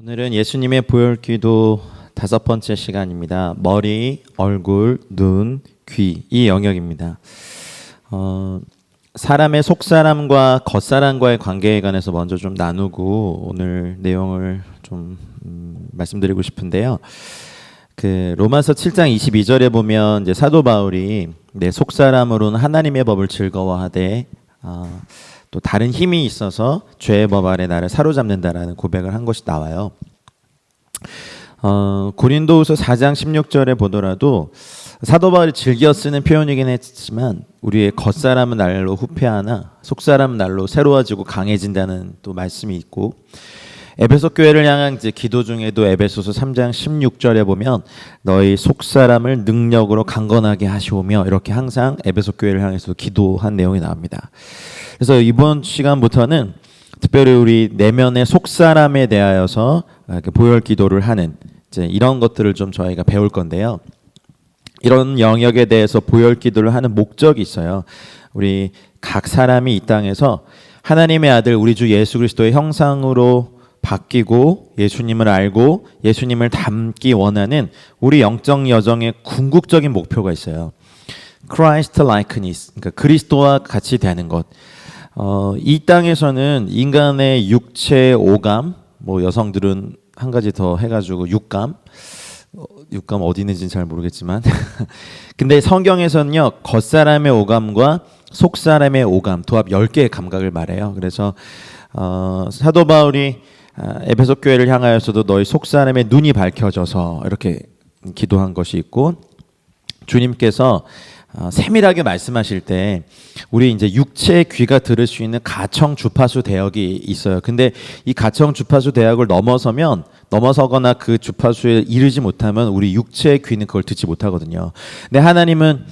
오늘은 예수님의 보혈기도 5번째 시간입니다. 머리, 얼굴, 눈, 귀 이 영역입니다. 사람의 속사람과 겉사람과의 관계에 관해서 먼저 좀 나누고 오늘 내용을 좀 말씀드리고 싶은데요. 로마서 7장 22절에 보면 이제 사도 바울이 내 속사람으로는 하나님의 법을 즐거워하되 또 다른 힘이 있어서 죄의 법 아래 나를 사로잡는다라는 고백을 한 것이 나와요. 고린도후서 4장 16절에 보더라도 사도 바울이 즐겨 쓰는 표현이긴 했지만 우리의 겉사람은 날로 후패하나 속사람은 날로 새로워지고 강해진다는 또 말씀이 있고, 에베소 교회를 향한 이제 기도 중에도 에베소서 3장 16절에 보면 너희 속사람을 능력으로 강건하게 하시오며 이렇게 항상 에베소 교회를 향해서 기도한 내용이 나옵니다. 그래서 이번 시간부터는 특별히 우리 내면의 속사람에 대하여서 보혈 기도를 하는 이제 이런 것들을 좀 저희가 배울 건데요. 이런 영역에 대해서 보혈 기도를 하는 목적이 있어요. 우리 각 사람이 이 땅에서 하나님의 아들 우리 주 예수 그리스도의 형상으로 바뀌고 예수님을 알고 예수님을 닮기 원하는 우리 영적 여정의 궁극적인 목표가 있어요. Christ likeness, 그러니까 그리스도와 같이 되는 것. 이 땅에서는 인간의 육체 오감, 뭐 여성들은 한 가지 더 해가지고 육감 어디 있는지는 잘 모르겠지만 근데 성경에서는요 겉사람의 오감과 속사람의 오감 도합 10개의 감각을 말해요. 그래서 사도 바울이 에베소 교회를 향하여서도 너희 속사람의 눈이 밝혀져서 이렇게 기도한 것이 있고, 주님께서 세밀하게 말씀하실 때 우리 이제 육체의 귀가 들을 수 있는 가청 주파수 대역이 있어요. 근데 이 가청 주파수 대역을 넘어서거나 그 주파수에 이르지 못하면 우리 육체의 귀는 그걸 듣지 못하거든요. 근데 하나님은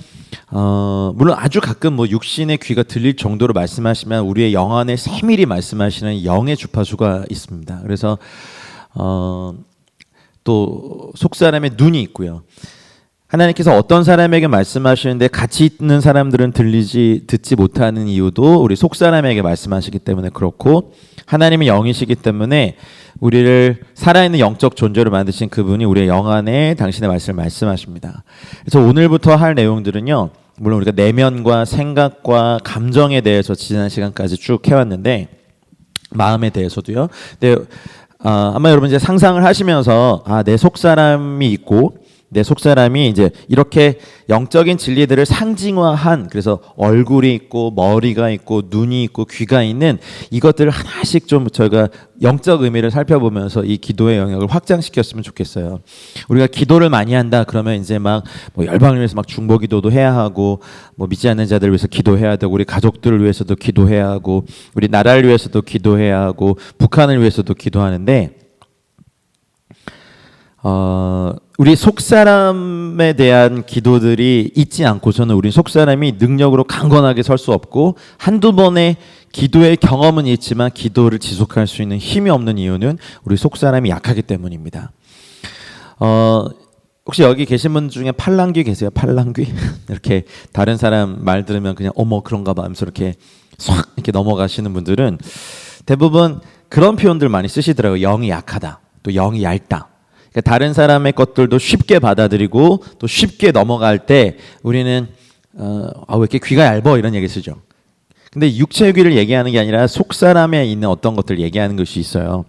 물론 아주 가끔 뭐 육신의 귀가 들릴 정도로 말씀하시면 우리의 영 안에 세밀히 말씀하시는 영의 주파수가 있습니다. 그래서 또 속사람의 눈이 있고요. 하나님께서 어떤 사람에게 말씀하시는데 같이 있는 사람들은 듣지 못하는 이유도 우리 속사람에게 말씀하시기 때문에 그렇고, 하나님이 영이시기 때문에 우리를 살아있는 영적 존재로 만드신 그분이 우리의 영 안에 당신의 말씀을 말씀하십니다. 그래서 오늘부터 할 내용들은요, 물론 우리가 내면과 생각과 감정에 대해서 지난 시간까지 쭉 해왔는데 마음에 대해서도요. 근데 아마 여러분 이제 상상을 하시면서 내 속사람이 있고 내 속사람이 이제 이렇게 영적인 진리들을 상징화한, 그래서 얼굴이 있고 머리가 있고 눈이 있고 귀가 있는 이것들을 하나씩 좀 저희가 영적 의미를 살펴보면서 이 기도의 영역을 확장시켰으면 좋겠어요. 우리가 기도를 많이 한다 그러면 이제 막 뭐 열방을 위해서 막 중보기도도 해야 하고, 뭐 믿지 않는 자들을 위해서 기도해야 되고, 우리 가족들을 위해서도 기도해야 하고, 우리 나라를 위해서도 기도해야 하고, 북한을 위해서도 기도하는데 우리 속사람에 대한 기도들이 있지 않고서는 우리 속사람이 능력으로 강건하게 설 수 없고, 한두 번의 기도의 경험은 있지만 기도를 지속할 수 있는 힘이 없는 이유는 우리 속사람이 약하기 때문입니다. 혹시 여기 계신 분 중에 팔랑귀 계세요? 팔랑귀? 이렇게 다른 사람 말 들으면 그냥 어머 그런가 봐 하면서 이렇게 싹 이렇게 넘어가시는 분들은 대부분 그런 표현들 많이 쓰시더라고요. 영이 약하다, 또 영이 얇다. 다른 사람의 것들도 쉽게 받아들이고 또 쉽게 넘어갈 때 우리는 왜 이렇게 귀가 얇어 이런 얘기 쓰죠. 근데 육체의 귀를 얘기하는 게 아니라 속사람에 있는 어떤 것들을 얘기하는 것이 있어요.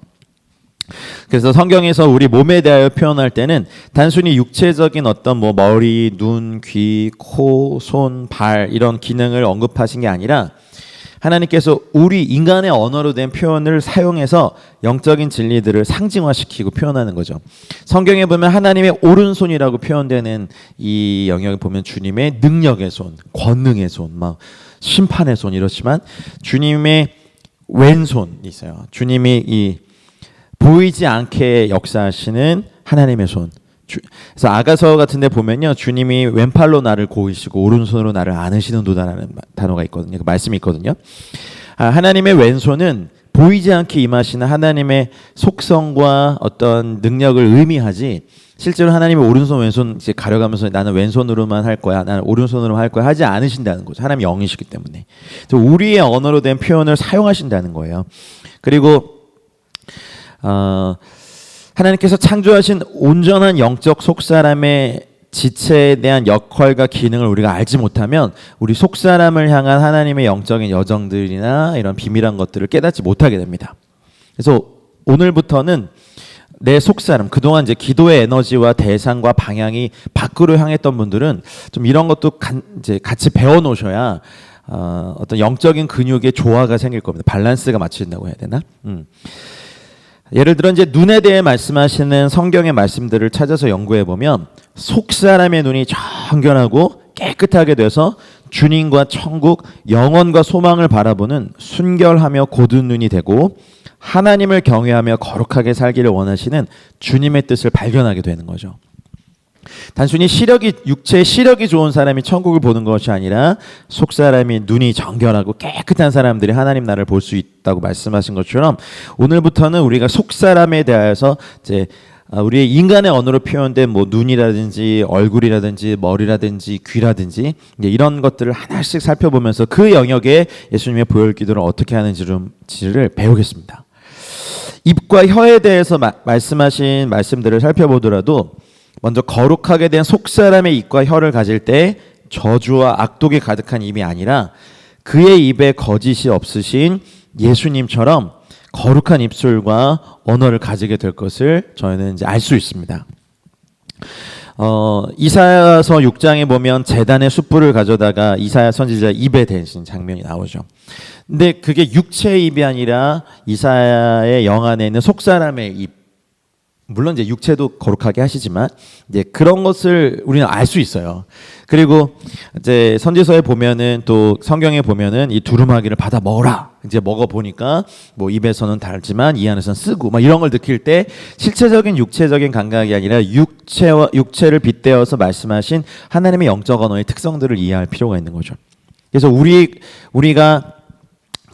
그래서 성경에서 우리 몸에 대하여 표현할 때는 단순히 육체적인 어떤 뭐 머리, 눈, 귀, 코, 손, 발 이런 기능을 언급하신 게 아니라 하나님께서 우리 인간의 언어로 된 표현을 사용해서 영적인 진리들을 상징화시키고 표현하는 거죠. 성경에 보면 하나님의 오른손이라고 표현되는 이 영역에 보면 주님의 능력의 손, 권능의 손, 막 심판의 손 이렇지만 주님의 왼손이 있어요. 주님이 이 보이지 않게 역사하시는 하나님의 손. 그래서 아가서 같은 데 보면요, 주님이 왼팔로 나를 고이시고 오른손으로 나를 안으시는 도다라는 단어가 있거든요. 그 말씀이 있거든요. 하나님의 왼손은 보이지 않게 임하시는 하나님의 속성과 어떤 능력을 의미하지, 실제로 하나님의 오른손 왼손 이제 가려가면서 나는 왼손으로만 할 거야, 나는 오른손으로만 할 거야 하지 않으신다는 거죠. 하나님 영이시기 때문에. 그래서 우리의 언어로 된 표현을 사용하신다는 거예요. 그리고 하나님께서 창조하신 온전한 영적 속사람의 지체에 대한 역할과 기능을 우리가 알지 못하면 우리 속사람을 향한 하나님의 영적인 여정들이나 이런 비밀한 것들을 깨닫지 못하게 됩니다. 그래서 오늘부터는 내 속사람, 그동안 이제 기도의 에너지와 대상과 방향이 밖으로 향했던 분들은 좀 이런 것도 이제 같이 배워 놓으셔야 어떤 영적인 근육의 조화가 생길 겁니다. 밸런스가 맞춰진다고 해야 되나? 예를 들어 이제 눈에 대해 말씀하시는 성경의 말씀들을 찾아서 연구해 보면 속사람의 눈이 정결하고 깨끗하게 돼서 주님과 천국, 영원과 소망을 바라보는 순결하며 고든 눈이 되고 하나님을 경외하며 거룩하게 살기를 원하시는 주님의 뜻을 발견하게 되는 거죠. 단순히 육체의 시력이 좋은 사람이 천국을 보는 것이 아니라 속사람이 눈이 정결하고 깨끗한 사람들이 하나님 나라를 볼 수 있다고 말씀하신 것처럼 오늘부터는 우리가 속사람에 대해서 이제 우리의 인간의 언어로 표현된 뭐 눈이라든지 얼굴이라든지 머리라든지 귀라든지 이런 것들을 하나씩 살펴보면서 그 영역에 예수님의 보혈 기도를 어떻게 하는지를 배우겠습니다. 입과 혀에 대해서 말씀하신 말씀들을 살펴보더라도 먼저 거룩하게 된 속사람의 입과 혀를 가질 때 저주와 악독이 가득한 입이 아니라 그의 입에 거짓이 없으신 예수님처럼 거룩한 입술과 언어를 가지게 될 것을 저희는 이제 알 수 있습니다. 이사야서 6장에 보면 제단의 숯불을 가져다가 이사야 선지자 입에 대신 장면이 나오죠. 근데 그게 육체의 입이 아니라 이사야의 영안에 있는 속사람의 입. 물론 이제 육체도 거룩하게 하시지만 이제 그런 것을 우리는 알 수 있어요. 그리고 이제 선지서에 보면은 또 성경에 보면은 이 두루마기를 받아 먹어라. 이제 먹어 보니까 뭐 입에서는 달지만 이 안에서는 쓰고 막 이런 걸 느낄 때 실체적인 육체적인 감각이 아니라 육체를 빗대어서 말씀하신 하나님의 영적 언어의 특성들을 이해할 필요가 있는 거죠. 그래서 우리가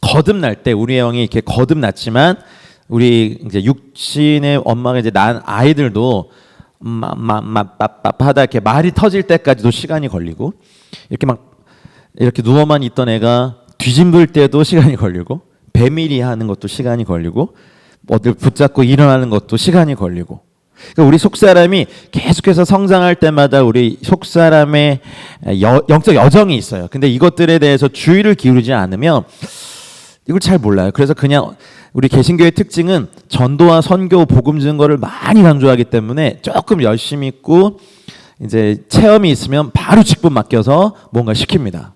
거듭날 때 우리의 영이 이렇게 거듭났지만 우리 이제 육신의 엄마가 이제 낳은 아이들도 하다 이렇게 말이 터질 때까지도 시간이 걸리고 이렇게 누워만 있던 애가 뒤집을 때도 시간이 걸리고 배밀이 하는 것도 시간이 걸리고 어딜 붙잡고 일어나는 것도 시간이 걸리고 그러니까 우리 속사람이 계속해서 성장할 때마다 우리 속사람의 영적 여정이 있어요. 근데 이것들에 대해서 주의를 기울이지 않으면 이걸 잘 몰라요. 그래서 그냥 우리 개신교의 특징은 전도와 선교, 복음 증거를 많이 강조하기 때문에 조금 열심히 있고 이제 체험이 있으면 바로 직분 맡겨서 뭔가 시킵니다.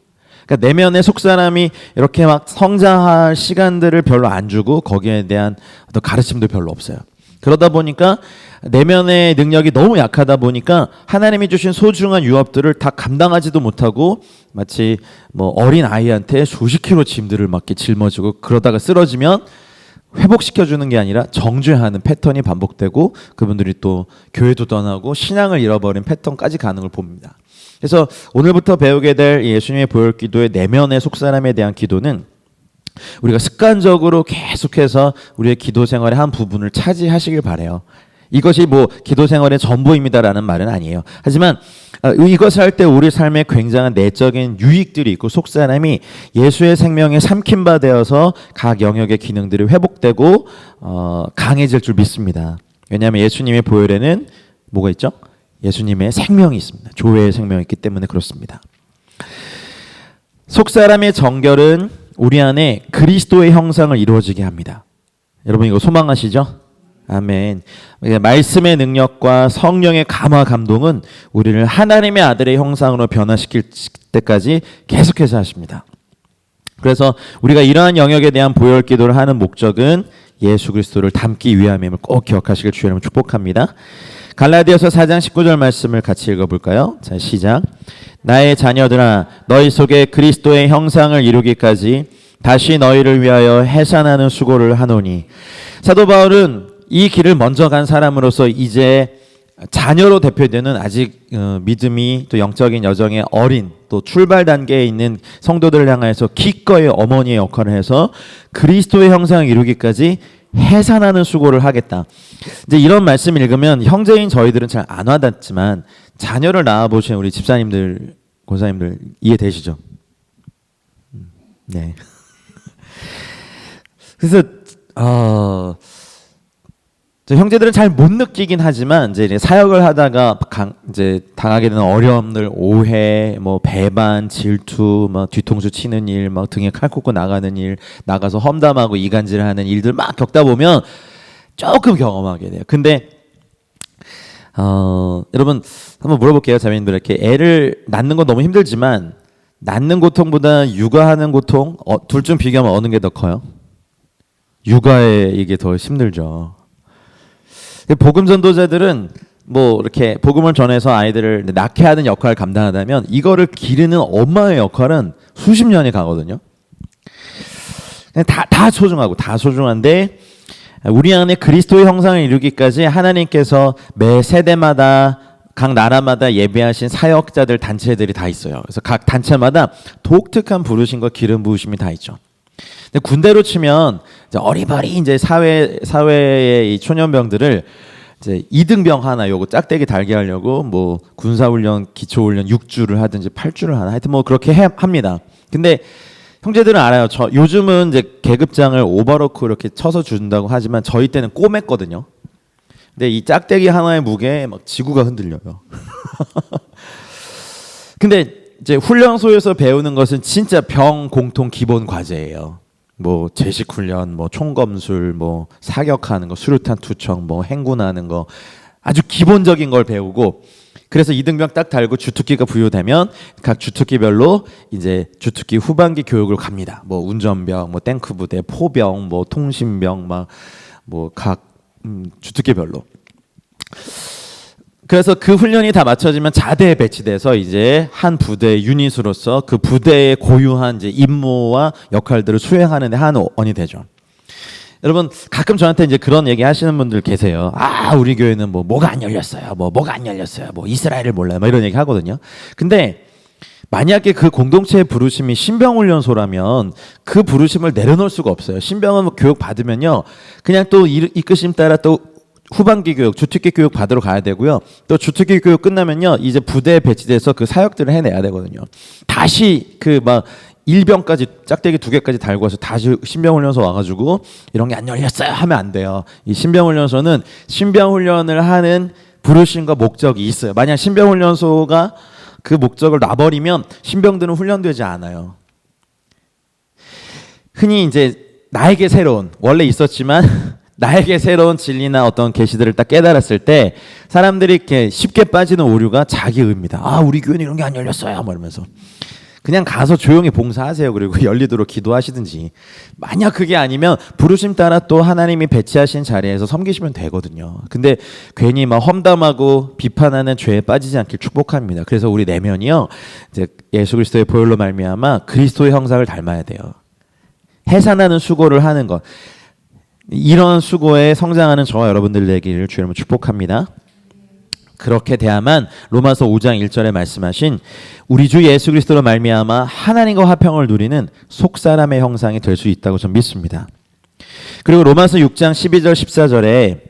그러니까 내면의 속사람이 이렇게 막 성장할 시간들을 별로 안 주고 거기에 대한 어떤 가르침도 별로 없어요. 그러다 보니까 내면의 능력이 너무 약하다 보니까 하나님이 주신 소중한 유업들을 다 감당하지도 못하고 마치 뭐 어린 아이한테 수십 킬로 짐들을 막 짊어지고 그러다가 쓰러지면 회복시켜주는 게 아니라 정죄하는 패턴이 반복되고 그분들이 또 교회도 떠나고 신앙을 잃어버린 패턴까지 가는 걸 봅니다. 그래서 오늘부터 배우게 될 예수님의 보혈 기도의 내면의 속사람에 대한 기도는 우리가 습관적으로 계속해서 우리의 기도 생활의 한 부분을 차지하시길 바라요. 이것이 뭐 기도 생활의 전부입니다라는 말은 아니에요. 하지만 이것을 할 때 우리 삶에 굉장한 내적인 유익들이 있고 속사람이 예수의 생명에 삼킨 바 되어서 각 영역의 기능들이 회복되고 강해질 줄 믿습니다. 왜냐하면 예수님의 보혈에는 뭐가 있죠? 예수님의 생명이 있습니다. 조회의 생명이 있기 때문에 그렇습니다. 속사람의 정결은 우리 안에 그리스도의 형상을 이루어지게 합니다. 여러분 이거 소망하시죠? 아멘. 말씀의 능력과 성령의 감화 감동은 우리를 하나님의 아들의 형상으로 변화시킬 때까지 계속해서 하십니다. 그래서 우리가 이러한 영역에 대한 보혈 기도를 하는 목적은 예수 그리스도를 닮기 위함임을 꼭 기억하시길 주의 이름으로 축복합니다. 갈라디아서 4장 19절 말씀을 같이 읽어볼까요? 자, 시작. 나의 자녀들아 너희 속에 그리스도의 형상을 이루기까지 다시 너희를 위하여 해산하는 수고를 하노니. 사도 바울은 이 길을 먼저 간 사람으로서 이제 자녀로 대표되는 아직 믿음이 또 영적인 여정의 어린 또 출발 단계에 있는 성도들을 향해서 기꺼이 어머니의 역할을 해서 그리스도의 형상을 이루기까지 해산하는 수고를 하겠다. 이제 이런 말씀을 읽으면 형제인 저희들은 잘 안 와닿지만 자녀를 낳아보신 우리 집사님들, 권사님들 이해되시죠? 네. 그래서 형제들은 잘 못 느끼긴 하지만 이제 사역을 하다가 이제 당하게 되는 어려움들, 오해, 뭐 배반, 질투, 뭐 뒤통수 치는 일, 막 등에 칼 꽂고 나가는 일, 나가서 험담하고 이간질하는 일들 막 겪다 보면 조금 경험하게 돼요. 근데 여러분 한번 물어볼게요, 자매님들에게. 애를 낳는 건 너무 힘들지만 낳는 고통보다 육아하는 고통, 둘 중 비교하면 어느 게 더 커요? 육아에 이게 더 힘들죠. 복음 전도자들은 뭐 이렇게 복음을 전해서 아이들을 낳게 하는 역할을 감당하다면 이거를 기르는 엄마의 역할은 수십 년이 가거든요. 다 소중하고 다 소중한데 우리 안에 그리스도의 형상을 이루기까지 하나님께서 매 세대마다 각 나라마다 예배하신 사역자들 단체들이 다 있어요. 그래서 각 단체마다 독특한 부르심과 기름 부으심이 다 있죠. 근데 군대로 치면 이제 어리버리 이제 사회의 이 초년병들을 이제 2등병 하나 요거 짝대기 달게 하려고 뭐 군사훈련, 기초훈련 6주를 하든지 8주를 하나 하여튼 뭐 그렇게 합니다. 근데 형제들은 알아요. 요즘은 이제 계급장을 오버로크 이렇게 쳐서 준다고 하지만 저희 때는 꼬맸거든요. 근데 이 짝대기 하나의 무게에 막 지구가 흔들려요. 근데 이제 훈련소에서 배우는 것은 진짜 병 공통 기본 과제예요. 뭐 제식 훈련, 뭐 총검술, 뭐 사격하는 거, 수류탄 투척, 뭐 행군하는 거 아주 기본적인 걸 배우고 그래서 2등병 딱 달고 주특기가 부여되면 각 주특기별로 이제 주특기 후반기 교육을 갑니다. 뭐 운전병, 뭐 탱크 부대, 포병, 뭐 통신병 막 뭐 각 주특기별로. 그래서 그 훈련이 다 마쳐지면 자대에 배치돼서 이제 한 부대의 유닛으로서 그 부대의 고유한 이제 임무와 역할들을 수행하는 데 한 원이 되죠. 여러분 가끔 저한테 이제 그런 얘기 하시는 분들 계세요. 아 우리 교회는 뭐가 안 열렸어요. 뭐가 안 열렸어요. 뭐 이스라엘을 몰라요. 뭐 이런 얘기 하거든요. 근데 만약에 그 공동체의 부르심이 신병훈련소라면 그 부르심을 내려놓을 수가 없어요. 신병은 교육 받으면요, 그냥 또 이끄심 따라 또 후반기 교육, 주특기 교육 받으러 가야 되고요. 또 주특기 교육 끝나면요, 이제 부대에 배치돼서 그 사역들을 해내야 되거든요. 다시 그 막 일병까지 짝대기 2개까지 달고 와서 다시 신병훈련소 와가지고 이런 게 안 열렸어요 하면 안 돼요. 이 신병훈련소는 신병훈련을 하는 부르심과 목적이 있어요. 만약 신병훈련소가 그 목적을 놔버리면 신병들은 훈련되지 않아요. 흔히 이제 나에게 새로운, 원래 있었지만 나에게 새로운 진리나 어떤 계시들을 딱 깨달았을 때 사람들이 이렇게 쉽게 빠지는 오류가 자기 의입니다. 아 우리 교회는 이런 게 안 열렸어요 뭐 이러면서 그냥 가서 조용히 봉사하세요. 그리고 열리도록 기도하시든지. 만약 그게 아니면 부르심 따라 또 하나님이 배치하신 자리에서 섬기시면 되거든요. 근데 괜히 막 험담하고 비판하는 죄에 빠지지 않길 축복합니다. 그래서 우리 내면이요, 이제 예수 그리스도의 보혈로 말미암아 그리스도의 형상을 닮아야 돼요. 해산하는 수고를 하는 것, 이런 수고에 성장하는 저와 여러분들 되기를 주님으로 축복합니다. 그렇게 돼야만 로마서 5장 1절에 말씀하신 우리 주 예수 그리스도로 말미암아 하나님과 화평을 누리는 속사람의 형상이 될 수 있다고 저는 믿습니다. 그리고 로마서 6장 12절 14절에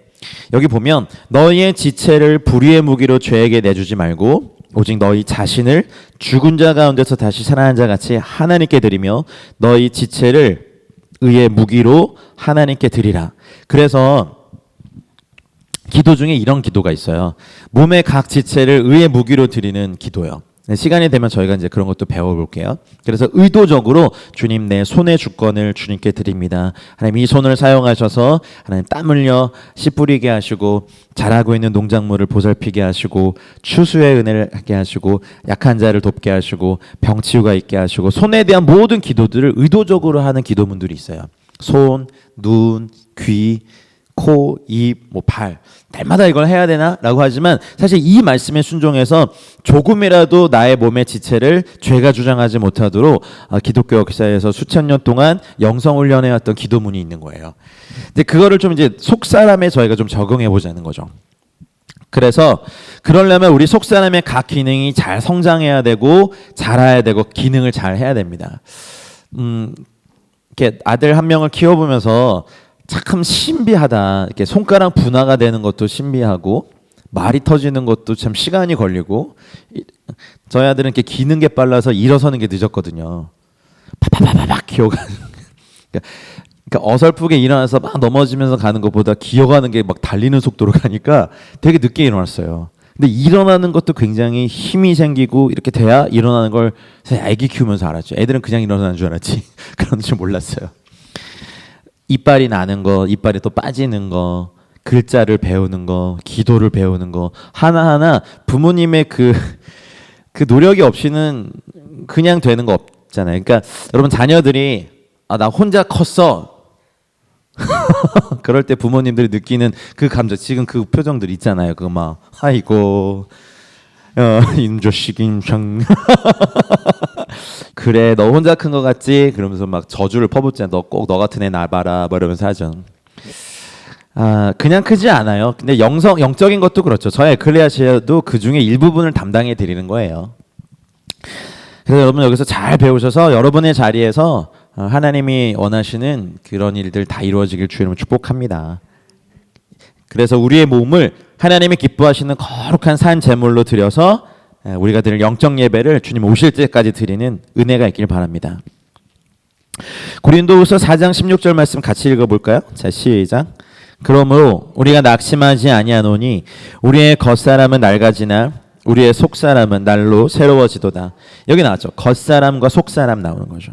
여기 보면 너희의 지체를 불의의 무기로 죄에게 내주지 말고 오직 너희 자신을 죽은 자 가운데서 다시 살아난 자 같이 하나님께 드리며 너희 지체를 의의 무기로 하나님께 드리라. 그래서 기도 중에 이런 기도가 있어요. 몸의 각 지체를 의의 무기로 드리는 기도요. 시간이 되면 저희가 이제 그런 것도 배워볼게요. 그래서 의도적으로 주님 내 손의 주권을 주님께 드립니다. 하나님 이 손을 사용하셔서 하나님 땀 흘려 씨 뿌리게 하시고 자라고 있는 농작물을 보살피게 하시고 추수의 은혜를 하게 하시고 약한 자를 돕게 하시고 병치유가 있게 하시고 손에 대한 모든 기도들을 의도적으로 하는 기도문들이 있어요. 손, 눈, 귀, 코, 입, 뭐 발, 날마다 이걸 해야 되나? 라고 하지만 사실 이 말씀에 순종해서 조금이라도 나의 몸의 지체를 죄가 주장하지 못하도록 기독교 역사에서 수천 년 동안 영성훈련해왔던 기도문이 있는 거예요. 근데 그거를 좀 이제 속사람에 저희가 좀 적용해 보자는 거죠. 그래서 그러려면 우리 속사람의 각 기능이 잘 성장해야 되고 자라야 되고 기능을 잘 해야 됩니다. 이렇게 아들 한 명을 키워보면서 참 신비하다. 이렇게 손가락 분화가 되는 것도 신비하고 말이 터지는 것도 참 시간이 걸리고 저희 아들은 이렇게 기는 게 빨라서 일어서는 게 늦었거든요. 파파파파팍 기어가는. 그러니까 그러니까 어설프게 일어나서 막 넘어지면서 가는 것보다 기어가는 게 막 달리는 속도로 가니까 되게 늦게 일어났어요. 근데 일어나는 것도 굉장히 힘이 생기고 이렇게 돼야 일어나는 걸 애기 키우면서 알았죠. 애들은 그냥 일어나는 줄 알았지 그런 줄 몰랐어요. 이빨이 나는 거, 이빨이 또 빠지는 거, 글자를 배우는 거, 기도를 배우는 거 하나하나 부모님의 그 노력이 없이는 그냥 되는 거 없잖아요. 그러니까 여러분 자녀들이 나 혼자 컸어. 그럴 때 부모님들이 느끼는 그 감정, 지금 그 표정들 있잖아요. 그 막 아이고 인조식 임상 그래 너 혼자 큰 거 같지? 그러면서 막 저주를 퍼붓잖아. 너 꼭 너 같은 애 낳아봐라 뭐 이러면서 하죠. 그냥 크지 않아요. 근데 영적인 것도 그렇죠. 저희 에클레시아도 그 중에 일부분을 담당해 드리는 거예요. 그래서 여러분 여기서 잘 배우셔서 여러분의 자리에서 하나님이 원하시는 그런 일들 다 이루어지길 주님을 축복합니다. 그래서 우리의 몸을 하나님이 기뻐하시는 거룩한 산 제물로 드려서 우리가 드릴 영적 예배를 주님 오실 때까지 드리는 은혜가 있길 바랍니다. 고린도후서 4장 16절 말씀 같이 읽어볼까요? 자, 시작. 그러므로 우리가 낙심하지 아니하노니 우리의 겉사람은 낡아지나 우리의 속사람은 날로 새로워지도다. 여기 나왔죠. 겉사람과 속사람 나오는 거죠.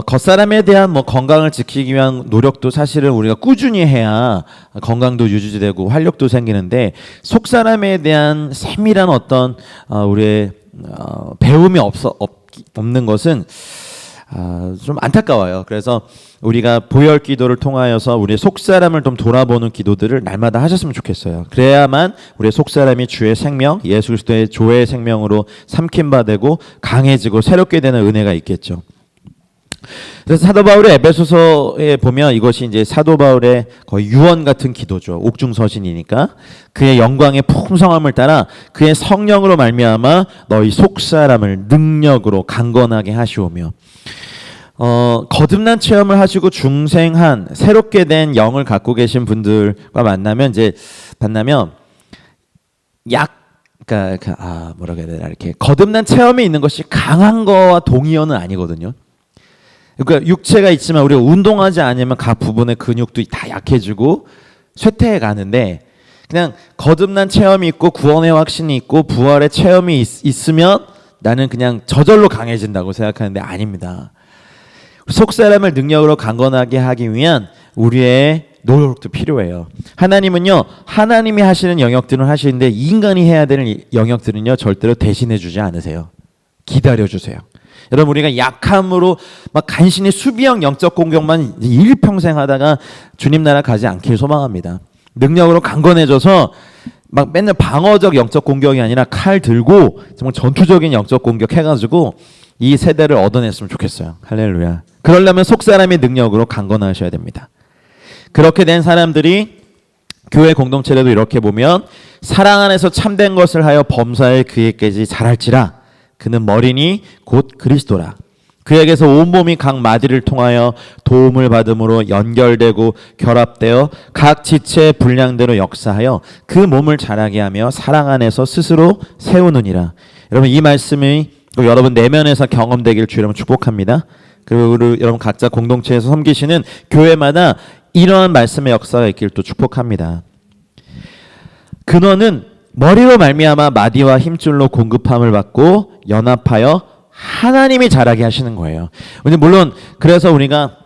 겉사람에 대한 건강을 지키기 위한 노력도 사실은 우리가 꾸준히 해야 건강도 유지되고 활력도 생기는데 속사람에 대한 세밀한 어떤 우리의 배움이 없는 것은 좀 안타까워요. 그래서 우리가 보혈 기도를 통하여서 우리의 속사람을 좀 돌아보는 기도들을 날마다 하셨으면 좋겠어요. 그래야만 우리의 속사람이 주의 생명, 예수 그리스도의 조의 생명으로 삼킴바 되고 강해지고 새롭게 되는 은혜가 있겠죠. 그래서 사도 바울의 에베소서에 보면 이것이 이제 사도 바울의 거의 유언 같은 기도죠. 옥중서신이니까 그의 영광의 풍성함을 따라 그의 성령으로 말미암아 너희 속사람을 능력으로 강건하게 하시오며 거듭난 체험을 하시고 중생한 새롭게 된 영을 갖고 계신 분들과 만나면 그러니까 뭐라고 해야 되나 이렇게 거듭난 체험이 있는 것이 강한 거와 동의어는 아니거든요. 그러니까 육체가 있지만 우리가 운동하지 않으면 각 부분의 근육도 다 약해지고 쇠퇴해 가는데 그냥 거듭난 체험이 있고 구원의 확신이 있고 부활의 체험이 있으면 나는 그냥 저절로 강해진다고 생각하는데 아닙니다. 속사람을 능력으로 강건하게 하기 위한 우리의 노력도 필요해요. 하나님은요, 하나님이 하시는 영역들은 하시는데 인간이 해야 되는 영역들은요 절대로 대신해 주지 않으세요. 기다려 주세요. 여러분 우리가 약함으로 막 간신히 수비형 영적 공격만 일평생 하다가 주님 나라 가지 않길 소망합니다. 능력으로 강건해져서 막 맨날 방어적 영적 공격이 아니라 칼 들고 정말 전투적인 영적 공격 해가지고 이 세대를 얻어냈으면 좋겠어요. 할렐루야. 그러려면 속사람의 능력으로 강건하셔야 됩니다. 그렇게 된 사람들이 교회 공동체라도 이렇게 보면 사랑 안에서 참된 것을 하여 범사에 그에게까지 자랄지라. 그는 머리니 곧 그리스도라. 그에게서 온몸이 각 마디를 통하여 도움을 받음으로 연결되고 결합되어 각 지체의 분량대로 역사하여 그 몸을 자라게 하며 사랑 안에서 스스로 세우느니라. 여러분 이 말씀이 여러분 내면에서 경험되길 주 여러분 축복합니다. 그리고 여러분 각자 공동체에서 섬기시는 교회마다 이러한 말씀의 역사가 있길 또 축복합니다. 근원은 머리로 말미암아 마디와 힘줄로 공급함을 받고 연합하여 하나님이 자라게 하시는 거예요. 물론 그래서 우리가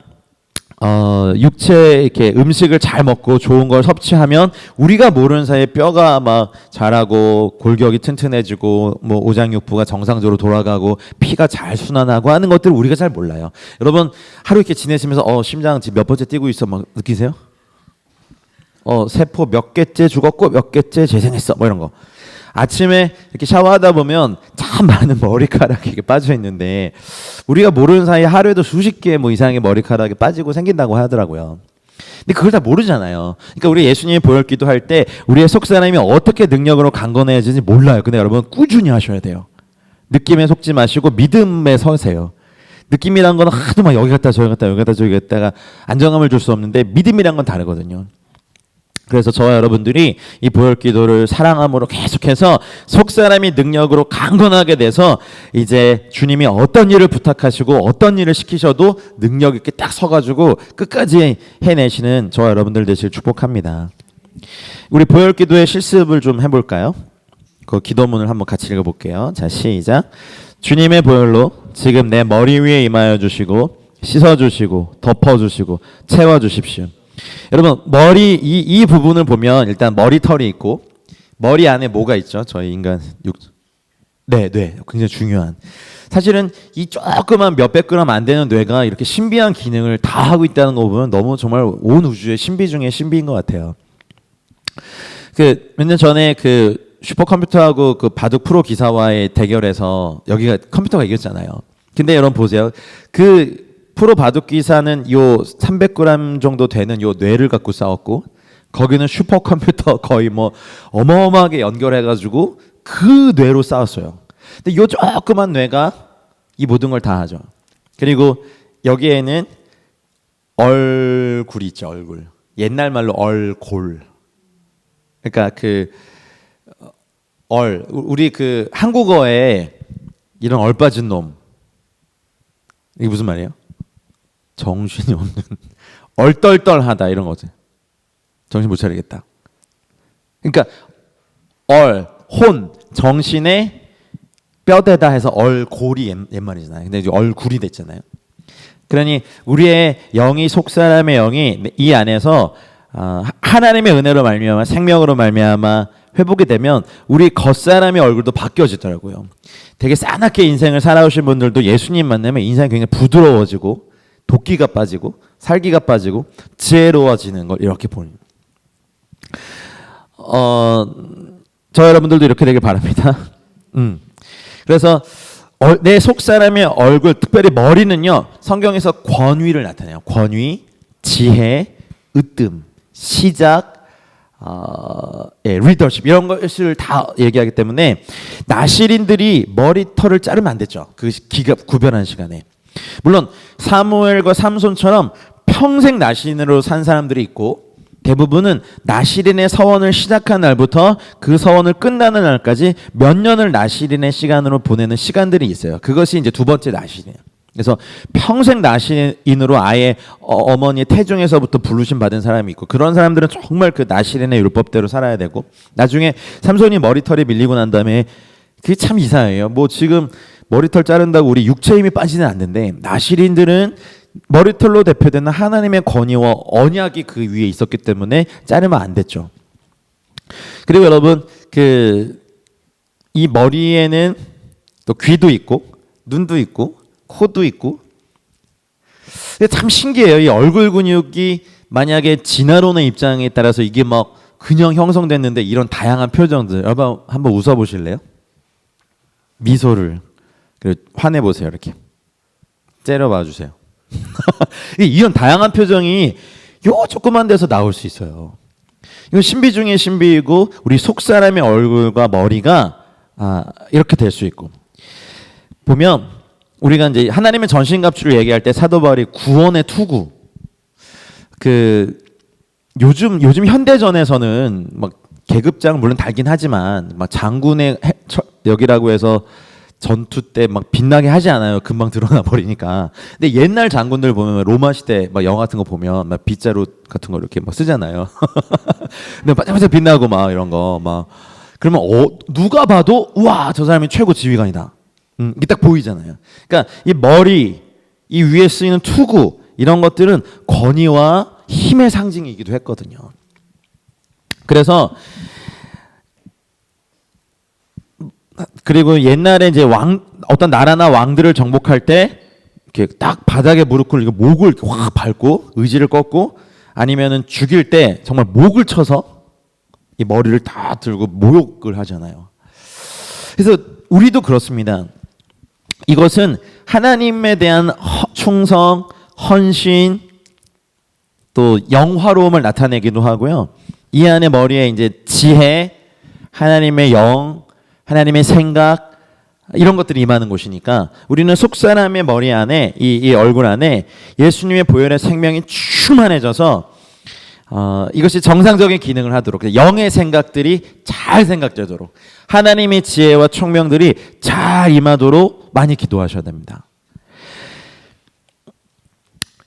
육체 이렇게 음식을 잘 먹고 좋은 걸 섭취하면 우리가 모르는 사이에 뼈가 막 자라고 골격이 튼튼해지고 뭐 오장육부가 정상적으로 돌아가고 피가 잘 순환하고 하는 것들을 우리가 잘 몰라요. 여러분 하루 이렇게 지내시면서 심장 지금 몇 번째 뛰고 있어 막 느끼세요? 세포 몇 개째 죽었고 몇 개째 재생했어 뭐 이런 거. 아침에 이렇게 샤워하다 보면 참 많은 머리카락이 이렇게 빠져 있는데 우리가 모르는 사이에 하루에도 수십 개 뭐 이상의 머리카락이 빠지고 생긴다고 하더라고요. 근데 그걸 다 모르잖아요. 그러니까 우리 예수님이 보혈 기도할 때 우리의 속사람이 어떻게 능력으로 강건해지는지 몰라요. 근데 여러분 꾸준히 하셔야 돼요. 느낌에 속지 마시고 믿음에 서세요. 느낌이란 건 하도 막 여기 갔다 저기 갔다 여기 갔다 저기 갔다가 안정감을 줄 수 없는데 믿음이란 건 다르거든요. 그래서 저와 여러분들이 이 보혈기도를 사랑함으로 계속해서 속사람이 능력으로 강건하게 돼서 이제 주님이 어떤 일을 부탁하시고 어떤 일을 시키셔도 능력 있게 딱 서가지고 끝까지 해내시는 저와 여러분들 되실 축복합니다. 우리 보혈기도의 실습을 좀 해볼까요? 그 기도문을 한번 같이 읽어볼게요. 자, 시작. 주님의 보혈로 지금 내 머리 위에 임하여 주시고 씻어주시고 덮어주시고 채워주십시오. 여러분 머리 이 부분을 보면 일단 머리털이 있고 머리 안에 뭐가 있죠? 저희 인간 뇌 굉장히 중요한. 사실은 이 조그만 몇백 그램 안 되는 뇌가 이렇게 신비한 기능을 다 하고 있다는 거 보면 너무 정말 온 우주의 신비 중에 신비인 것 같아요. 그 몇 년 전에 그 슈퍼컴퓨터하고 그 바둑 프로 기사와의 대결에서 여기가 컴퓨터가 이겼잖아요. 근데 여러분 보세요. 그 프로 바둑 기사는 요 300g 정도 되는 요 뇌를 갖고 싸웠고 거기는 슈퍼컴퓨터 거의 뭐 어마어마하게 연결해가지고 그 뇌로 싸웠어요. 근데 요 조그만 뇌가 이 모든 걸 다 하죠. 그리고 여기에는 얼굴이 있죠. 얼굴. 옛날 말로 얼골. 그러니까 그 우리 그 한국어에 이런 얼빠진 놈 이게 무슨 말이에요? 정신이 없는 얼떨떨하다 이런 거지. 정신 못 차리겠다. 그러니까 혼 정신에 뼈대다 해서 얼골이 옛말이잖아요. 근데 이제 얼굴이 됐잖아요. 그러니 우리의 영이 속사람의 영이 이 안에서 하나님의 은혜로 말미암아 생명으로 말미암아 회복이 되면 우리 겉사람의 얼굴도 바뀌어지더라고요. 되게 싸납게 인생을 살아오신 분들도 예수님 만나면 인생이 굉장히 부드러워지고 도끼가 빠지고 살기가 빠지고 지혜로워지는 걸 이렇게 보는. 저 여러분들도 이렇게 되길 바랍니다. 그래서 내 속사람의 얼굴, 특별히 머리는요, 성경에서 권위를 나타내요. 권위, 지혜, 으뜸, 시작, 리더십 이런 것을 다 얘기하기 때문에 나실인들이 머리털을 자르면 안 됐죠. 그 기가 구별하는 시간에. 물론 사무엘과 삼손처럼 평생 나실인으로 산 사람들이 있고 대부분은 나실인의 서원을 시작한 날부터 그 서원을 끝나는 날까지 몇 년을 나실인의 시간으로 보내는 시간들이 있어요. 그것이 이제 두 번째 나실이에요. 그래서 평생 나실인으로 아예 어머니의 태중에서부터 부르심 받은 사람이 있고 그런 사람들은 정말 그 나실인의 율법대로 살아야 되고 나중에 삼손이 머리털이 밀리고 난 다음에 그게 참 이상해요. 뭐 지금 머리털 자른다고 우리 육체 힘이 빠지는 않는데 나실인들은 머리털로 대표되는 하나님의 권위와 언약이 그 위에 있었기 때문에 자르면 안 됐죠. 그리고 여러분 이 머리에는 또 귀도 있고 눈도 있고 코도 있고 참 신기해요. 이 얼굴 근육이 만약에 진화론의 입장에 따라서 이게 막 근형 형성됐는데 이런 다양한 표정들 여러분 한번 웃어보실래요? 미소를 그리고 화내보세요. 이렇게 째려봐 주세요. 이런 다양한 표정이 요 조그만 데서 나올 수 있어요. 이건 신비 중에 신비이고 우리 속사람의 얼굴과 머리가 이렇게 될 수 있고 보면 우리가 이제 하나님의 전신갑주를 얘기할 때 사도 바울이 구원의 투구 요즘 현대전에서는 막 계급장 물론 달긴 하지만 막 장군의 여기라고 해서 전투 때 막 빛나게 하지 않아요. 금방 드러나 버리니까. 근데 옛날 장군들 보면 로마 시대 막 영화 같은 거 보면 막 빗자루 같은 거 이렇게 막 쓰잖아요. 근데 반짝반짝 빛나고 막 이런 거 막 그러면 누가 봐도 우와 저 사람이 최고 지휘관이다. 이게 딱 보이잖아요. 그러니까 이 머리 이 위에 쓰이는 투구 이런 것들은 권위와 힘의 상징이기도 했거든요. 그리고 옛날에 이제 어떤 나라나 왕들을 정복할 때 이렇게 딱 바닥에 무릎 꿇고 목을 이렇게 확 밟고 의지를 꺾고 아니면은 죽일 때 정말 목을 쳐서 이 머리를 다 들고 모욕을 하잖아요. 그래서 우리도 그렇습니다. 이것은 하나님에 대한 충성, 헌신, 또 영화로움을 나타내기도 하고요. 이 안에 머리에 이제 지혜, 하나님의 영, 하나님의 생각 이런 것들이 임하는 곳이니까 우리는 속사람의 머리 안에 이 얼굴 안에 예수님의 보혈의 생명이 충만해져서 이것이 정상적인 기능을 하도록 영의 생각들이 잘 생각되도록 하나님의 지혜와 총명들이 잘 임하도록 많이 기도하셔야 됩니다.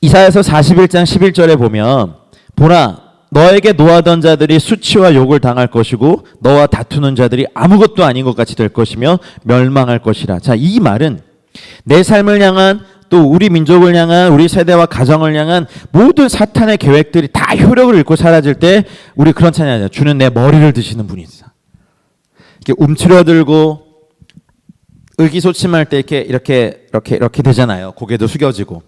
이사야서 41장 11절에 보면 보라 너에게 노하던 자들이 수치와 욕을 당할 것이고 너와 다투는 자들이 아무것도 아닌 것 같이 될 것이며 멸망할 것이라. 자, 이 말은 내 삶을 향한 또 우리 민족을 향한 우리 세대와 가정을 향한 모든 사탄의 계획들이 다 효력을 잃고 사라질 때 우리 그런 찬양이잖아요. 주는 내 머리를 드시는 분이다. 이렇게 움츠러들고 의기소침할 때 이렇게 되잖아요. 고개도 숙여지고.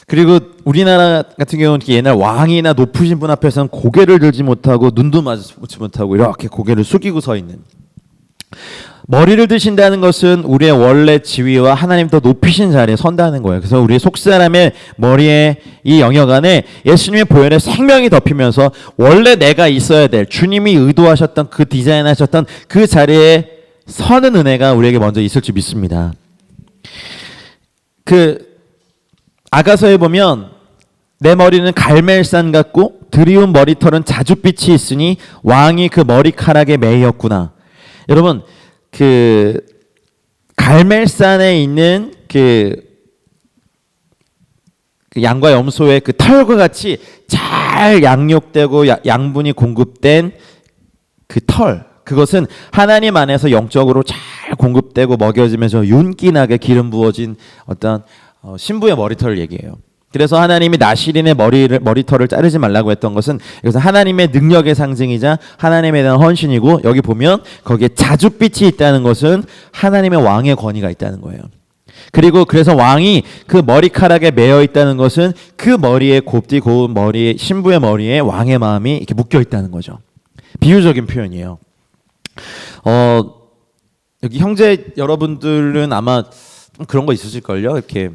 그리고 우리나라 같은 경우는 옛날 왕이나 높으신 분 앞에서는 고개를 들지 못하고 눈도 마주치지 못하고 이렇게 고개를 숙이고 서 있는. 머리를 드신다는 것은 우리의 원래 지위와 하나님 더 높이신 자리에 선다는 거예요. 그래서 우리 속사람의 머리에 이 영역 안에 예수님의 보혈에 생명이 덮이면서 원래 내가 있어야 될 주님이 의도하셨던 그 디자인하셨던 그 자리에 서는 은혜가 우리에게 먼저 있을 줄 믿습니다. 아가서에 보면 내 머리는 갈멜산 같고 드리운 머리털은 자줏빛이 있으니 왕이 그 머리카락에 매였구나. 여러분 갈멜산에 있는 그 양과 염소의 그 털과 같이 잘 양육되고 양분이 공급된 그 털, 그것은 하나님 안에서 영적으로 잘 공급되고 먹여지면서 윤기나게 기름 부어진 어떤 신부의 머리털을 얘기해요. 그래서 하나님이 나시린의 머리털을 자르지 말라고 했던 것은 이것은 하나님의 능력의 상징이자 하나님에 대한 헌신이고, 여기 보면 거기에 자줏빛이 있다는 것은 하나님의 왕의 권위가 있다는 거예요. 그리고 그래서 왕이 그 머리카락에 매여 있다는 것은 그 머리에 곱디 고운 머리에 신부의 머리에 왕의 마음이 이렇게 묶여 있다는 거죠. 비유적인 표현이에요. 여기 형제 여러분들은 아마 그런 거 있으실걸요. 이렇게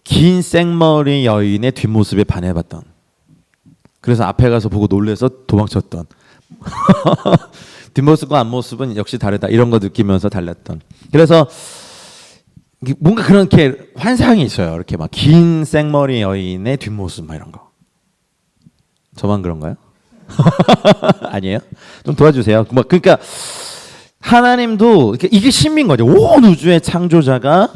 긴 생머리 여인의 뒷모습에 반해봤던, 그래서 앞에 가서 보고 놀래서 도망쳤던 뒷모습과 앞모습은 역시 다르다 이런 거 느끼면서 달랐던. 그래서 뭔가 그렇게 환상이 있어요. 이렇게 막 긴 생머리 여인의 뒷모습 막 이런 거. 저만 그런가요? 아니에요? 좀 도와주세요. 그러니까 하나님도 이게 신비인 거죠. 온 우주의 창조자가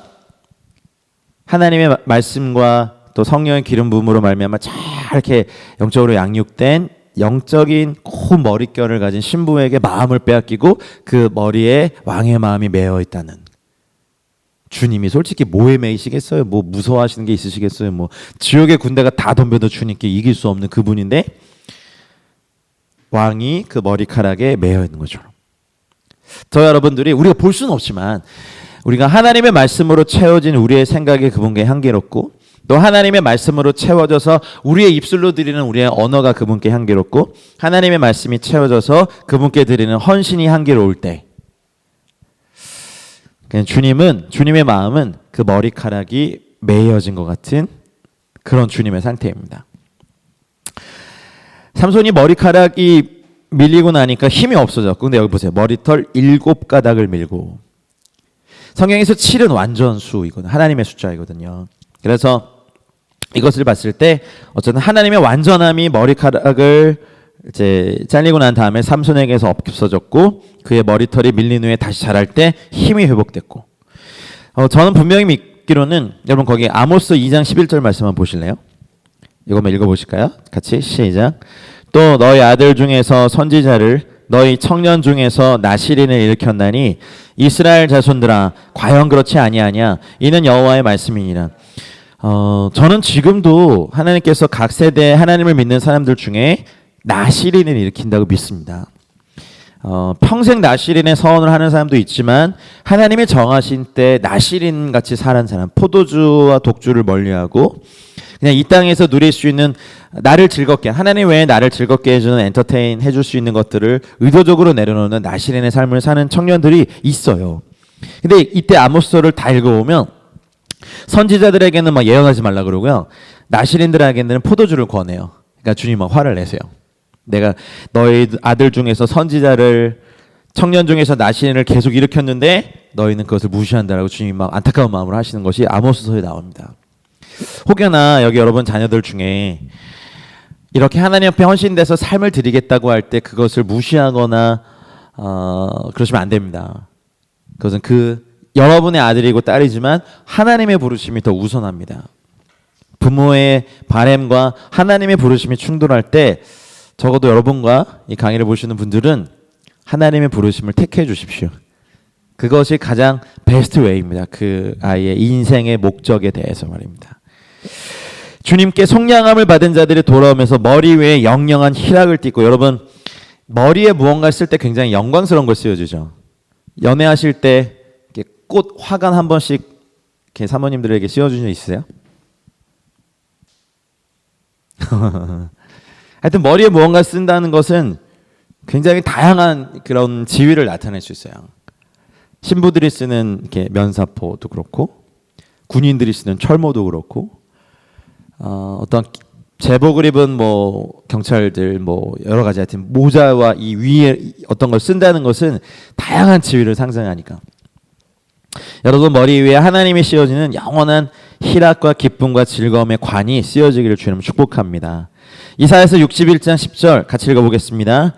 하나님의 말씀과 또 성령의 기름 부음으로 말미암아 잘 이렇게 영적으로 양육된 영적인 큰 머릿결을 가진 신부에게 마음을 빼앗기고 그 머리에 왕의 마음이 매여 있다는 주님이 솔직히 뭐에 매이시겠어요? 뭐 무서워하시는 게 있으시겠어요? 뭐 지옥의 군대가 다 덤벼도 주님께 이길 수 없는 그분인데 왕이 그 머리카락에 매여 있는 거죠. 저 여러분들이 우리가 볼 수는 없지만 우리가 하나님의 말씀으로 채워진 우리의 생각이 그분께 향기롭고, 또 하나님의 말씀으로 채워져서 우리의 입술로 드리는 우리의 언어가 그분께 향기롭고, 하나님의 말씀이 채워져서 그분께 드리는 헌신이 향기로울 때, 주님의 마음은 그 머리카락이 매여진 것 같은 그런 주님의 상태입니다. 삼손이 머리카락이 밀리고 나니까 힘이 없어졌고, 근데 여기 보세요. 머리털 7가닥을 밀고, 성경에서 7은 완전수이거든요. 하나님의 숫자이거든요. 그래서 이것을 봤을 때 어쨌든 하나님의 완전함이 머리카락을 이제 잘리고 난 다음에 삼손에게서 없어졌고, 그의 머리털이 밀린 후에 다시 자랄 때 힘이 회복됐고, 저는 분명히 믿기로는 여러분 거기 아모스 2장 11절 말씀 한번 보실래요? 이거만 읽어보실까요? 같이 시작. 또 너희 아들 중에서 선지자를 너희 청년 중에서 나시린을 일으켰나니 이스라엘 자손들아 과연 그렇지 아니하냐? 이는 여호와의 말씀이니라. 저는 지금도 하나님께서 각 세대에 하나님을 믿는 사람들 중에 나시린을 일으킨다고 믿습니다. 평생 나시린의 서원을 하는 사람도 있지만 하나님의 정하신 때 나시린 같이 살은 사람, 포도주와 독주를 멀리하고 그냥 이 땅에서 누릴 수 있는 나를 즐겁게, 하나님 외에 나를 즐겁게 해주는 엔터테인 해줄 수 있는 것들을 의도적으로 내려놓는 나시린의 삶을 사는 청년들이 있어요. 근데 이때 아모스서를 다 읽어보면 선지자들에게는 막 예언하지 말라 그러고요, 나시린들에게는 포도주를 권해요. 그러니까 주님 막 화를 내세요. 내가 너희 아들 중에서 선지자를, 청년 중에서 나시린을 계속 일으켰는데 너희는 그것을 무시한다라고 주님이 막 안타까운 마음으로 하시는 것이 아모스서에 나옵니다. 혹여나 여기 여러분 자녀들 중에 이렇게 하나님 앞에 헌신돼서 삶을 드리겠다고 할 때 그것을 무시하거나 그러시면 안 됩니다. 그것은 여러분의 아들이고 딸이지만 하나님의 부르심이 더 우선합니다. 부모의 바램과 하나님의 부르심이 충돌할 때 적어도 여러분과 이 강의를 보시는 분들은 하나님의 부르심을 택해 주십시오. 그것이 가장 베스트 웨이입니다. 그 아이의 인생의 목적에 대해서 말입니다. 주님께 속량함을 받은 자들이 돌아오면서 머리 위에 영영한 희락을 띠고, 여러분 머리에 무언가 쓸 때 굉장히 영광스러운 걸 쓰여주죠. 연애하실 때 꽃 화관 한 번씩 이렇게 사모님들에게 씌워준 적 있으세요? 하여튼 머리에 무언가 쓴다는 것은 굉장히 다양한 그런 지위를 나타낼 수 있어요. 신부들이 쓰는 이렇게 면사포도 그렇고, 군인들이 쓰는 철모도 그렇고, 어떤 제복을 입은 뭐 경찰들 뭐 여러 가지 하여튼 모자와 이 위에 어떤 걸 쓴다는 것은 다양한 지위를 상징하니까. 여러분 머리 위에 하나님이 씌워지는 영원한 희락과 기쁨과 즐거움의 관이 씌워지기를 주님 축복합니다. 이사야서 61장 10절 같이 읽어보겠습니다.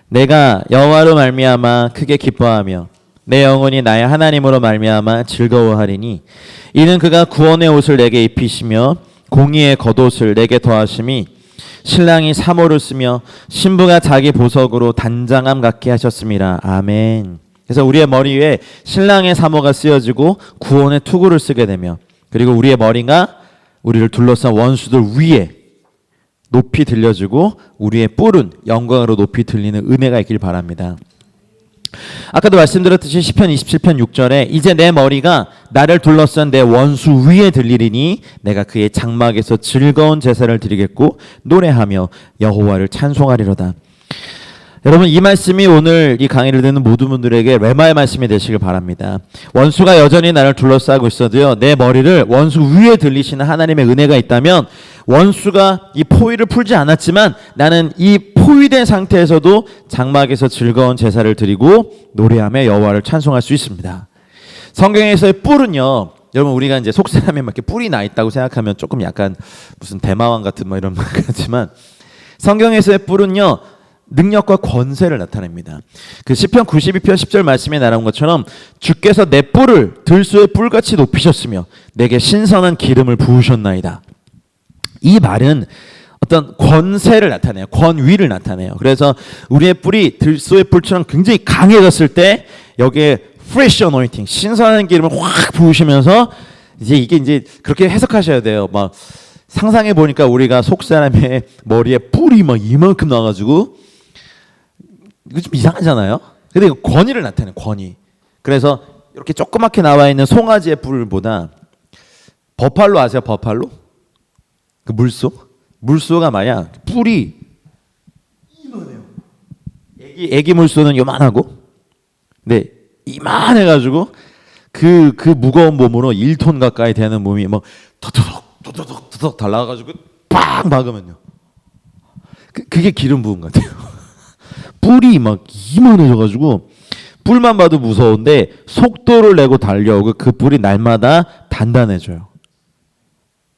내가 여호와로 말미암아 크게 기뻐하며 내 영혼이 나의 하나님으로 말미암아 즐거워하리니 이는 그가 구원의 옷을 내게 입히시며 공의의 겉옷을 내게 더하심이 신랑이 사모를 쓰며 신부가 자기 보석으로 단장함 같게 하셨습니다. 아멘. 그래서 우리의 머리 위에 신랑의 사모가 쓰여지고 구원의 투구를 쓰게 되며, 그리고 우리의 머리가 우리를 둘러싼 원수들 위에 높이 들려지고 우리의 뿔은 영광으로 높이 들리는 은혜가 있길 바랍니다. 아까도 말씀드렸듯이 시편 27편 6절에 이제 내 머리가 나를 둘러싼 내 원수 위에 들리리니 내가 그의 장막에서 즐거운 제사를 드리겠고 노래하며 여호와를 찬송하리로다. 여러분 이 말씀이 오늘 이 강의를 듣는 모든 분들에게 레마의 말씀이 되시길 바랍니다. 원수가 여전히 나를 둘러싸고 있어도요, 내 머리를 원수 위에 들리시는 하나님의 은혜가 있다면 원수가 이 포위를 풀지 않았지만 나는 이 포위된 상태에서도 장막에서 즐거운 제사를 드리고 노래하며 여호와를 찬송할 수 있습니다. 성경에서의 뿔은요, 여러분 우리가 이제 속사람에 막 이렇게 뿔이 나 있다고 생각하면 조금 약간 무슨 대마왕 같은 뭐 이런 말 같지만, 성경에서의 뿔은요 능력과 권세를 나타냅니다. 그 시편 92편 10절 말씀에 나온 것처럼 주께서 내 뿔을 들소의 뿔같이 높이셨으며 내게 신선한 기름을 부으셨나이다. 이 말은 어떤 권세를 나타내요. 권위를 나타내요. 그래서 우리의 뿔이 들소의 뿔처럼 굉장히 강해졌을 때 여기에 fresh anointing, 신선한 기름을 확 부으시면서 이게 이제 그렇게 해석하셔야 돼요. 막 상상해 보니까 우리가 속사람의 머리에 뿔이 막 이만큼 나가지고 이거 좀 이상하잖아요. 근데 이거 권위를 나타내요. 권위. 그래서 이렇게 조그맣게 나와 있는 송아지의 뿔보다 버팔로 아세요? 버팔로? 그 물소가 말이야 뿔이 이만해요. 애기 물소는 요만하고, 근데 이만해가지고 그 무거운 몸으로 1톤 가까이 되는 몸이 막 도도독 달라가지고 빡 막으면요, 그게 기름 부은 것 같아요. 뿔이 막 이만해져가지고 뿔만 봐도 무서운데 속도를 내고 달려오고 그 뿔이 날마다 단단해져요.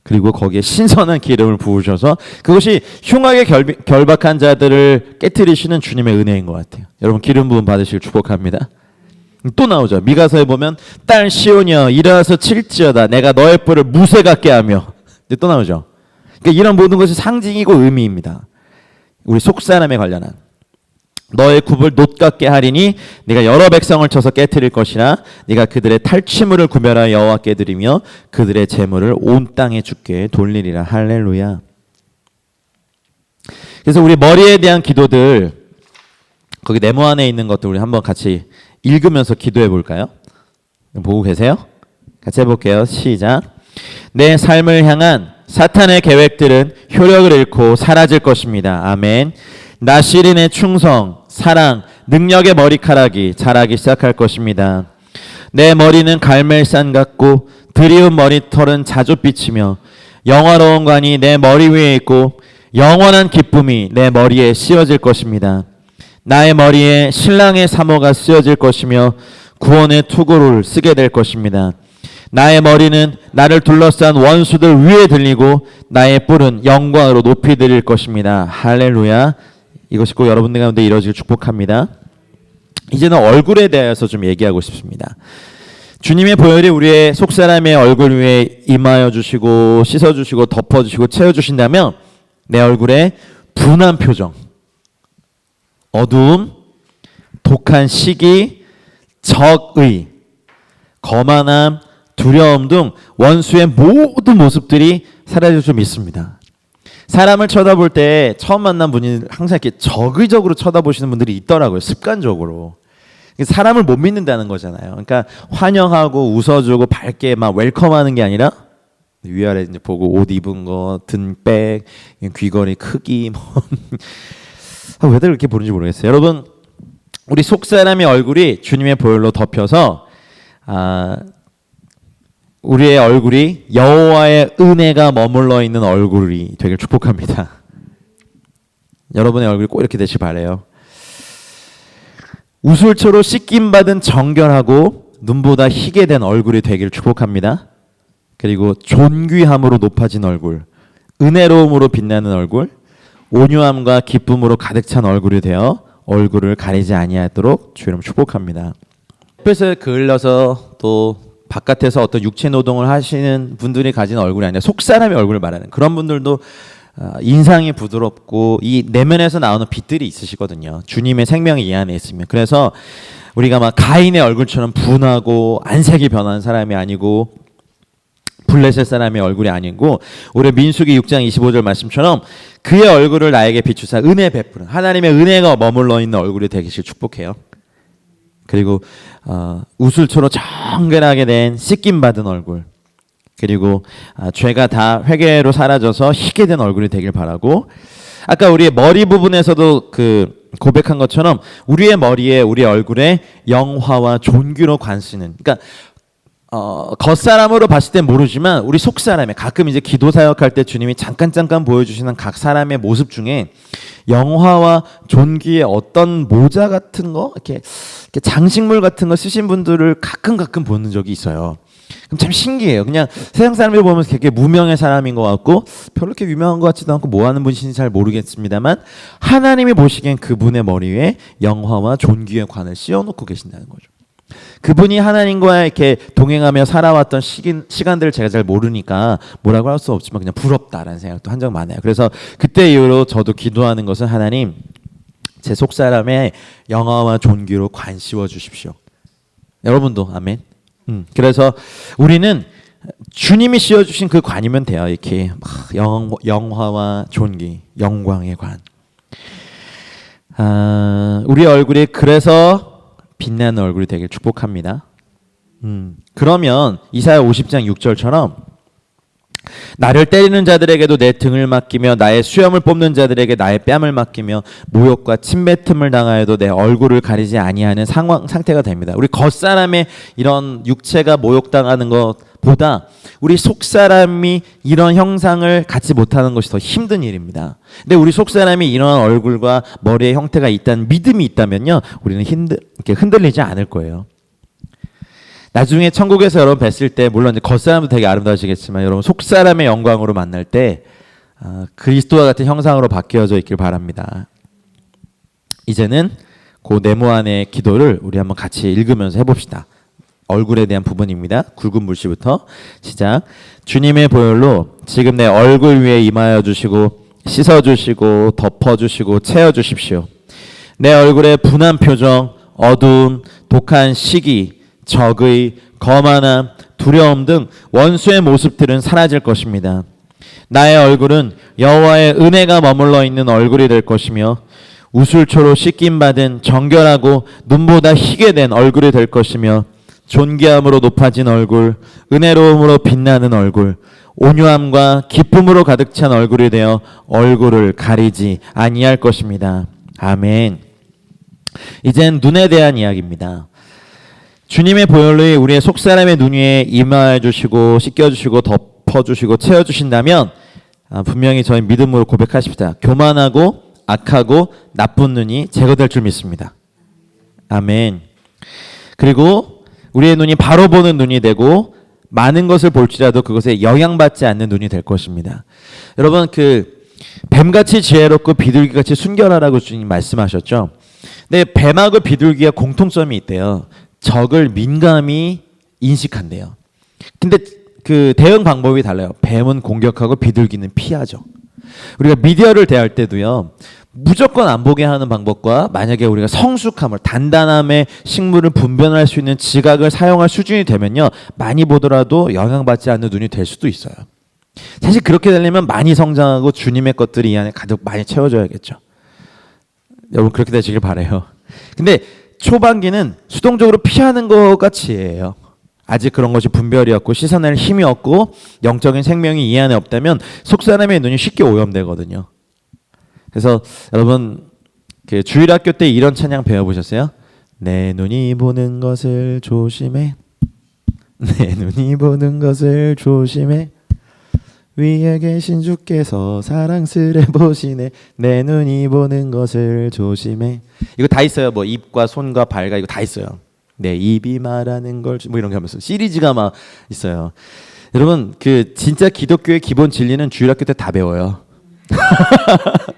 그리고 거기에 신선한 기름을 부으셔서 그것이 흉하게 결박한 자들을 깨트리시는 주님의 은혜인 것 같아요. 여러분 기름 부음 받으시길 축복합니다. 또 나오죠. 미가서에 보면 딸 시온이여 일어나서 칠지어다 내가 너의 뿔을 무쇠 같게 하며. 또 나오죠. 그러니까 이런 모든 것이 상징이고 의미입니다. 우리 속사람에 관련한 너의 굽을 놋 같게 하리니 네가 여러 백성을 쳐서 깨트릴 것이라 네가 그들의 탈취물을 구별하여 여호와께 드리며 그들의 재물을 온 땅에 주께 돌리리라. 할렐루야. 그래서 우리 머리에 대한 기도들, 거기 네모 안에 있는 것들 우리 한번 같이 읽으면서 기도해 볼까요? 보고 계세요? 같이 해볼게요. 시작. 내 삶을 향한 사탄의 계획들은 효력을 잃고 사라질 것입니다. 아멘. 나시린의 충성, 사랑, 능력의 머리카락이 자라기 시작할 것입니다. 내 머리는 갈멜산 같고 드리운 머리털은 자줏빛이며 영화로운 관이 내 머리 위에 있고 영원한 기쁨이 내 머리에 씌워질 것입니다. 나의 머리에 신랑의 사모가 씌워질 것이며 구원의 투구를 쓰게 될 것입니다. 나의 머리는 나를 둘러싼 원수들 위에 들리고 나의 뿔은 영광으로 높이 들릴 것입니다. 할렐루야. 이것이 꼭 여러분들 가운데 이루어질 축복합니다. 이제는 얼굴에 대해서 좀 얘기하고 싶습니다. 주님의 보혈이 우리의 속사람의 얼굴 위에 임하여 주시고 씻어주시고 덮어주시고 채워주신다면 내 얼굴에 분한 표정, 어두움, 독한 시기, 적의, 거만함, 두려움 등 원수의 모든 모습들이 사라질 줄 믿습니다. 사람을 쳐다볼 때 처음 만난 분이 항상 이렇게 적의적으로 쳐다보시는 분들이 있더라고요. 습관적으로. 사람을 못 믿는다는 거잖아요. 그러니까 환영하고 웃어주고 밝게 막 웰컴하는 게 아니라 위아래 이제 보고 옷 입은 거, 등백, 귀걸이 크기 뭐 왜 그렇게 보는지 모르겠어요. 여러분, 우리 속사람의 얼굴이 주님의 보혈로 덮여서 우리의 얼굴이 여호와의 은혜가 머물러 있는 얼굴이 되길 축복합니다. 여러분의 얼굴이 꼭 이렇게 되시길 바라요. 우술초로 씻김받은 정결하고 눈보다 희게 된 얼굴이 되기를 축복합니다. 그리고 존귀함으로 높아진 얼굴, 은혜로움으로 빛나는 얼굴, 온유함과 기쁨으로 가득 찬 얼굴이 되어 얼굴을 가리지 아니하도록 주 이름 축복합니다. 옆에서 그을려서 또 바깥에서 어떤 육체 노동을 하시는 분들이 가진 얼굴이 아니라 속사람의 얼굴을 말하는 그런 분들도 인상이 부드럽고 이 내면에서 나오는 빛들이 있으시거든요. 주님의 생명이 이 안에 있으면. 그래서 우리가 막 가인의 얼굴처럼 분하고 안색이 변한 사람이 아니고 블레셋 사람의 얼굴이 아니고 우리 민수기 6장 25절 말씀처럼 그의 얼굴을 나에게 비추사 은혜 베푸는 하나님의 은혜가 머물러 있는 얼굴이 되기를 축복해요. 그리고 우술초로 정결하게 된 씻김 받은 얼굴, 그리고 죄가 다 회개로 사라져서 희게 된 얼굴이 되길 바라고, 아까 우리의 머리 부분에서도 그 고백한 것처럼 우리의 머리에 우리 얼굴에 영화와 존귀로 관쓰는, 그러니까 겉사람으로 봤을 땐 모르지만 우리 속사람에 가끔 이제 기도 사역할 때 주님이 잠깐 보여주시는 각 사람의 모습 중에 영화와 존귀의 어떤 모자 같은 거 이렇게 장식물 같은 거 쓰신 분들을 가끔 보는 적이 있어요. 그럼 참 신기해요. 그냥 세상 사람들 보면 되게 무명의 사람인 것 같고 별로 이렇게 유명한 것 같지도 않고 뭐 하는 분이신지 잘 모르겠습니다만 하나님이 보시기엔 그분의 머리 위에 영화와 존귀의 관을 씌워놓고 계신다는 거죠. 그분이 하나님과 이렇게 동행하며 살아왔던 시간들을 제가 잘 모르니까 뭐라고 할 수 없지만 그냥 부럽다라는 생각도 한 적 많아요. 그래서 그때 이후로 저도 기도하는 것은 하나님, 제 속사람의 영화와 존귀로 관 씌워 주십시오. 여러분도 아멘. 그래서 우리는 주님이 씌워주신 그 관이면 돼요. 이렇게 영화와 존귀, 영광의 관. 우리 얼굴이 그래서 빛나는 얼굴이 되길 축복합니다. 그러면 이사야 50장 6절처럼 나를 때리는 자들에게도 내 등을 맡기며 나의 수염을 뽑는 자들에게 나의 뺨을 맡기며 모욕과 침뱉음을 당하여도 내 얼굴을 가리지 아니하는 상태가 됩니다. 우리 겉사람의 이런 육체가 모욕당하는 것보다 우리 속사람이 이런 형상을 갖지 못하는 것이 더 힘든 일입니다. 근데 우리 속사람이 이런 얼굴과 머리의 형태가 있다는 믿음이 있다면요, 우리는 이렇게 흔들리지 않을 거예요. 나중에 천국에서 여러분 뵀을 때 물론 이제 겉사람도 되게 아름다우시겠지만 여러분 속사람의 영광으로 만날 때 그리스도와 같은 형상으로 바뀌어져 있길 바랍니다. 이제는 그 네모안의 기도를 우리 한번 같이 읽으면서 해봅시다. 얼굴에 대한 부분입니다. 굵은 물씨부터 시작. 주님의 보혈로 지금 내 얼굴 위에 임하여 주시고 씻어주시고 덮어주시고 채워주십시오. 내 얼굴에 분한 표정, 어두움, 독한 시기, 적의, 거만함, 두려움 등 원수의 모습들은 사라질 것입니다. 나의 얼굴은 여호와의 은혜가 머물러 있는 얼굴이 될 것이며 우술초로 씻김받은 정결하고 눈보다 희게 된 얼굴이 될 것이며 존귀함으로 높아진 얼굴, 은혜로움으로 빛나는 얼굴, 온유함과 기쁨으로 가득 찬 얼굴이 되어 얼굴을 가리지 아니할 것입니다. 아멘. 이젠 눈에 대한 이야기입니다. 주님의 보혈로 우리의 속사람의 눈 위에 임하여 주시고 씻겨주시고 덮어주시고 채워주신다면 분명히 저희 믿음으로 고백하십시다. 교만하고 악하고 나쁜 눈이 제거될 줄 믿습니다. 아멘. 그리고 우리의 눈이 바로 보는 눈이 되고 많은 것을 볼지라도 그것에 영향받지 않는 눈이 될 것입니다. 여러분 그 뱀같이 지혜롭고 비둘기같이 순결하라고 주님 말씀하셨죠. 근데 뱀하고 비둘기가 공통점이 있대요. 적을 민감히 인식한대요. 근데 그 대응 방법이 달라요. 뱀은 공격하고 비둘기는 피하죠. 우리가 미디어를 대할 때도요. 무조건 안 보게 하는 방법과 만약에 우리가 성숙함을 단단함의 식물을 분별할 수 있는 지각을 사용할 수준이 되면요. 많이 보더라도 영향받지 않는 눈이 될 수도 있어요. 사실 그렇게 되려면 많이 성장하고 주님의 것들이 이 안에 가득 많이 채워져야겠죠. 여러분 그렇게 되시길 바라요. 근데 초반기는 수동적으로 피하는 것가 지혜예요. 아직 그런 것이 분별이 없고 시선할 힘이 없고 영적인 생명이 이 안에 없다면 속사람의 눈이 쉽게 오염되거든요. 그래서 여러분 그 주일학교 때 이런 찬양 배워보셨어요? 내 눈이 보는 것을 조심해. 내 눈이 보는 것을 조심해. 위에 계신 주께서 사랑스레 보시네. 내 눈이 보는 것을 조심해. 이거 다 있어요. 뭐 입과 손과 발과 이거 다 있어요. 내 입이 말하는 걸 뭐 이런 게 하면서 시리즈가 막 있어요. 여러분 그 진짜 기독교의 기본 진리는 주일학교 때 다 배워요.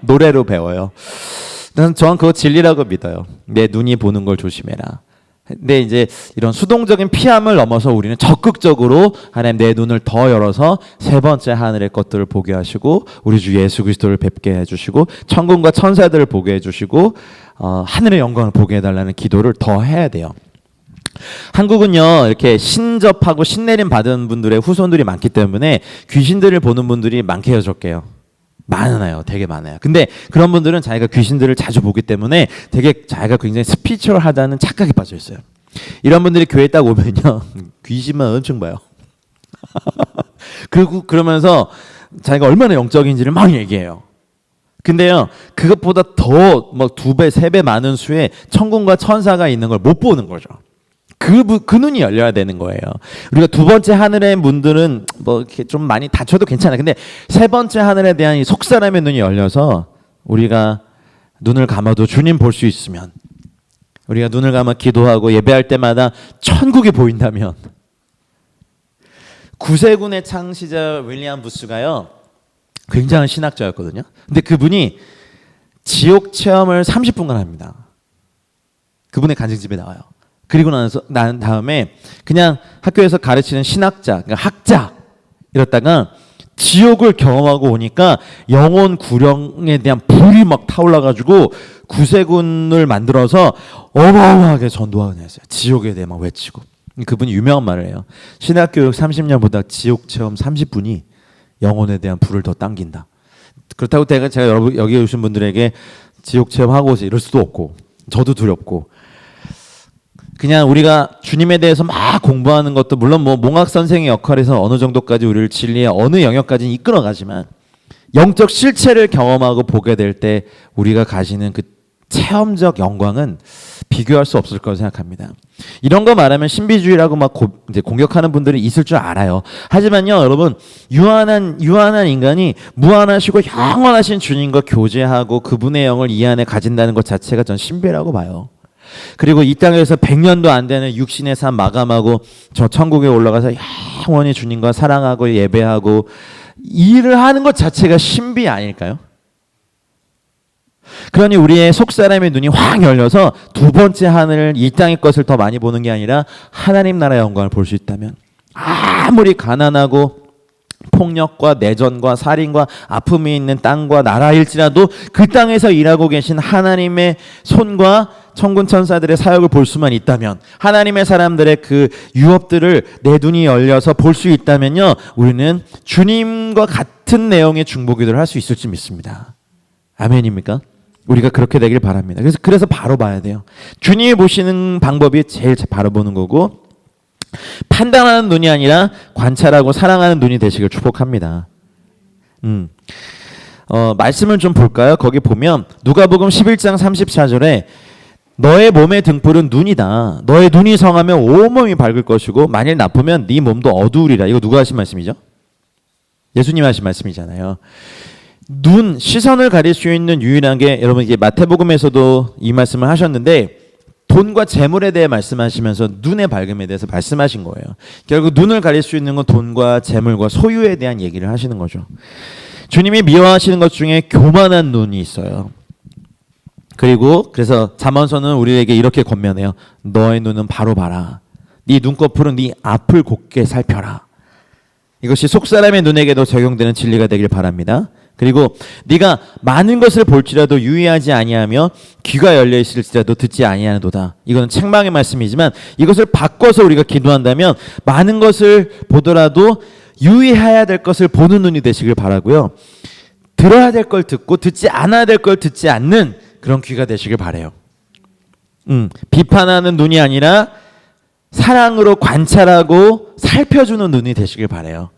노래로 배워요. 저는 그거 진리라고 믿어요. 내 눈이 보는 걸 조심해라. 근데 이제 이런 수동적인 피함을 넘어서 우리는 적극적으로 하나님 내 눈을 더 열어서 세 번째 하늘의 것들을 보게 하시고 우리 주 예수 그리스도를 뵙게 해주시고 천군과 천사들을 보게 해주시고 하늘의 영광을 보게 해달라는 기도를 더 해야 돼요. 한국은요 이렇게 신접하고 신내림 받은 분들의 후손들이 많기 때문에 귀신들을 보는 분들이 많게요 적게요? 많아요. 되게 많아요. 근데 그런 분들은 자기가 귀신들을 자주 보기 때문에 되게 자기가 굉장히 스피리추얼하다는 착각에 빠져 있어요. 이런 분들이 교회에 딱 오면요 귀신만 엄청 봐요. 그리고 그러면서 자기가 얼마나 영적인지를 막 얘기해요. 근데요 그것보다 더 막 2배, 3배 많은 수의 천군과 천사가 있는 걸 못 보는 거죠. 그 눈이 열려야 되는 거예요. 우리가 두 번째 하늘의 문들은 뭐 이렇게 좀 많이 닫혀도 괜찮아요. 근데 세 번째 하늘에 대한 이 속사람의 눈이 열려서 우리가 눈을 감아도 주님 볼 수 있으면, 우리가 눈을 감아 기도하고 예배할 때마다 천국이 보인다면, 구세군의 창시자 윌리엄 부스가요 굉장한 신학자였거든요. 근데 그분이 지옥 체험을 30분간 합니다. 그분의 간증집에 나와요. 그리고 난 다음에 그냥 학교에서 가르치는 신학자, 그러니까 학자 이랬다가 지옥을 경험하고 오니까 영혼 구령에 대한 불이 막 타올라가지고 구세군을 만들어서 어마어마하게 전도하게 했어요. 지옥에 대해 막 외치고. 그분이 유명한 말을 해요. 신학교육 30년보다 지옥 체험 30분이 영혼에 대한 불을 더 당긴다. 그렇다고 제가 여러분 여기 오신 분들에게 지옥 체험하고 오세요 이럴 수도 없고 저도 두렵고, 그냥 우리가 주님에 대해서 막 공부하는 것도 물론 뭐 몽학 선생의 역할에서 어느 정도까지 우리를 진리의 어느 영역까지는 이끌어가지만 영적 실체를 경험하고 보게 될 때 우리가 가지는 그 체험적 영광은 비교할 수 없을 거라고 생각합니다. 이런 거 말하면 신비주의라고 막 이제 공격하는 분들이 있을 줄 알아요. 하지만요, 여러분, 유한한 인간이 무한하시고 영원하신 주님과 교제하고 그분의 영을 이 안에 가진다는 것 자체가 전 신비라고 봐요. 그리고 이 땅에서 100년도 안 되는 육신의 삶 마감하고 저 천국에 올라가서 영원히 주님과 사랑하고 예배하고 이 일을 하는 것 자체가 신비 아닐까요? 그러니 우리의 속사람의 눈이 확 열려서 두 번째 하늘, 이 땅의 것을 더 많이 보는 게 아니라 하나님 나라의 영광을 볼 수 있다면, 아무리 가난하고 폭력과 내전과 살인과 아픔이 있는 땅과 나라일지라도 그 땅에서 일하고 계신 하나님의 손과 천군 천사들의 사역을 볼 수만 있다면, 하나님의 사람들의 그 유업들을 내 눈이 열려서 볼 수 있다면요, 우리는 주님과 같은 내용의 중보기도를 할 수 있을지 믿습니다. 아멘입니까? 우리가 그렇게 되길 바랍니다. 그래서 바로 봐야 돼요. 주님이 보시는 방법이 제일 바로 보는 거고, 판단하는 눈이 아니라 관찰하고 사랑하는 눈이 되시길 축복합니다. 말씀을 좀 볼까요? 거기 보면 누가복음 11장 34절에 너의 몸의 등불은 눈이다. 너의 눈이 성하면 온몸이 밝을 것이고 만일 나쁘면 네 몸도 어두우리라. 이거 누가 하신 말씀이죠? 예수님 하신 말씀이잖아요. 눈, 시선을 가릴 수 있는 유일한 게, 여러분 이게 마태복음에서도 이 말씀을 하셨는데 돈과 재물에 대해 말씀하시면서 눈의 밝음에 대해서 말씀하신 거예요. 결국 눈을 가릴 수 있는 건 돈과 재물과 소유에 대한 얘기를 하시는 거죠. 주님이 미워하시는 것 중에 교만한 눈이 있어요. 그리고 그래서 잠언서는 우리에게 이렇게 권면해요. 너의 눈은 바로 봐라. 네 눈꺼풀은 네 앞을 곱게 살펴라. 이것이 속사람의 눈에게도 적용되는 진리가 되길 바랍니다. 그리고 네가 많은 것을 볼지라도 유의하지 아니하며 귀가 열려 있을지라도 듣지 아니하노다. 이거는 책망의 말씀이지만 이것을 바꿔서 우리가 기도한다면 많은 것을 보더라도 유의해야 될 것을 보는 눈이 되시길 바라고요. 들어야 될 걸 듣고 듣지 않아야 될 걸 듣지 않는 그런 귀가 되시길 바라요. 비판하는 눈이 아니라 사랑으로 관찰하고 살펴주는 눈이 되시길 바라요.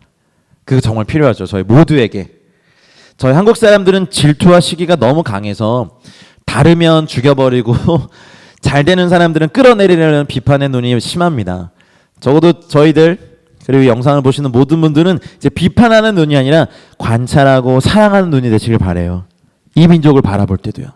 그거 정말 필요하죠. 저희 모두에게. 저희 한국 사람들은 질투와 시기가 너무 강해서 다르면 죽여버리고 잘 되는 사람들은 끌어내리려는 비판의 눈이 심합니다. 적어도 저희들 그리고 영상을 보시는 모든 분들은 이제 비판하는 눈이 아니라 관찰하고 사랑하는 눈이 되시길 바라요. 이 민족을 바라볼 때도요.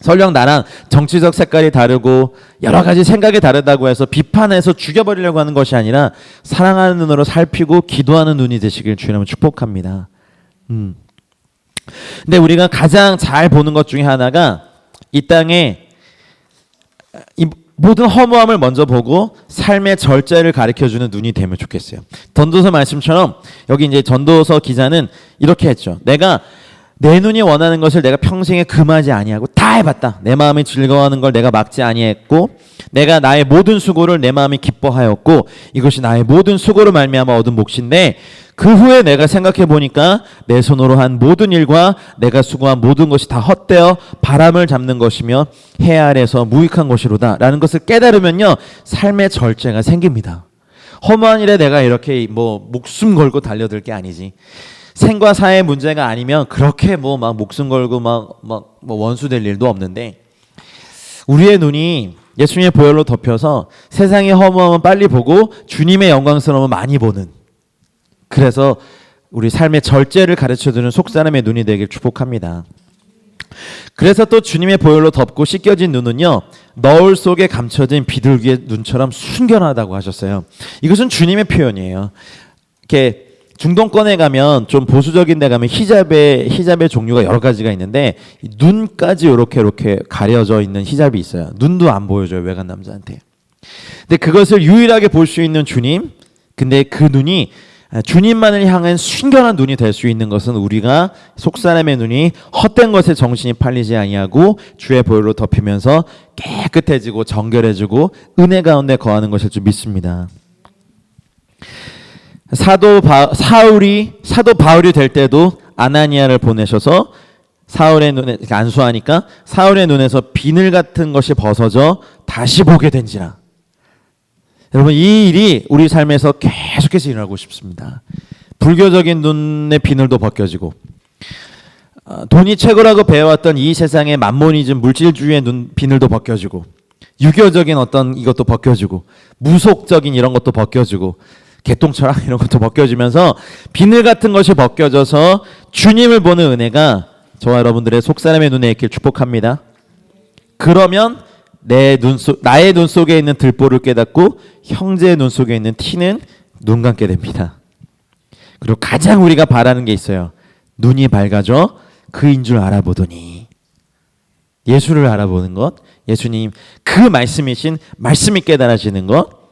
설령 나랑 정치적 색깔이 다르고 여러 가지 생각이 다르다고 해서 비판해서 죽여버리려고 하는 것이 아니라 사랑하는 눈으로 살피고 기도하는 눈이 되시길 주님은 축복합니다. 근데 우리가 가장 잘 보는 것 중에 하나가 이 땅에 이 모든 허무함을 먼저 보고 삶의 절제를 가르쳐주는 눈이 되면 좋겠어요. 전도서 말씀처럼 여기 이제 전도서 기자는 이렇게 했죠. 내가 내 눈이 원하는 것을 내가 평생에 금하지 아니하고 다 해봤다. 내 마음이 즐거워하는 걸 내가 막지 아니했고 내가 나의 모든 수고를 내 마음이 기뻐하였고 이것이 나의 모든 수고로 말미암아 얻은 몫인데 그 후에 내가 생각해 보니까 내 손으로 한 모든 일과 내가 수고한 모든 것이 다 헛되어 바람을 잡는 것이며 해 아래서 무익한 것이로다 라는 것을 깨달으면요 삶의 절제가 생깁니다. 허무한 일에 내가 이렇게 뭐 목숨 걸고 달려들 게 아니지. 생과 사의 문제가 아니면 그렇게 뭐 막 목숨 걸고 막 뭐 원수 될 일도 없는데 우리의 눈이 예수님의 보혈로 덮여서 세상의 허무함은 빨리 보고 주님의 영광스러움은 많이 보는 그래서 우리 삶의 절제를 가르쳐주는 속사람의 눈이 되길 축복합니다. 그래서 또 주님의 보혈로 덮고 씻겨진 눈은요 너울 속에 감춰진 비둘기의 눈처럼 순결하다고 하셨어요. 이것은 주님의 표현이에요. 이렇게 중동권에 가면 좀 보수적인 데 가면 히잡의 종류가 여러 가지가 있는데 눈까지 이렇게 가려져 있는 히잡이 있어요. 눈도 안 보여줘요 외간 남자한테. 근데 그것을 유일하게 볼 수 있는 주님. 근데 그 눈이 주님만을 향한 순결한 눈이 될 수 있는 것은 우리가 속사람의 눈이 헛된 것에 정신이 팔리지 아니하고 주의 보혈로 덮이면서 깨끗해지고 정결해지고 은혜 가운데 거하는 것일 줄 믿습니다. 사도 바울이 될 때도 아나니아를 보내셔서 사울의 눈에 안수하니까 사울의 눈에서 비늘 같은 것이 벗어져 다시 보게 된지라. 여러분 이 일이 우리 삶에서 계속해서 일어나고 싶습니다. 불교적인 눈의 비늘도 벗겨지고 돈이 최고라고 배워왔던 이 세상의 만모니즘 물질주의의 비늘도 벗겨지고 유교적인 어떤 이것도 벗겨지고 무속적인 이런 것도 벗겨지고 개똥철학 이런 것도 벗겨지면서 비늘 같은 것이 벗겨져서 주님을 보는 은혜가 저와 여러분들의 속사람의 눈에 있길 축복합니다. 그러면 나의 눈 속에 있는 들보를 깨닫고 형제의 눈 속에 있는 티는 눈 감게 됩니다. 그리고 가장 우리가 바라는 게 있어요. 눈이 밝아져 그인 줄 알아보더니 예수를 알아보는 것, 예수님 그 말씀이신 말씀이 깨달아지는 것.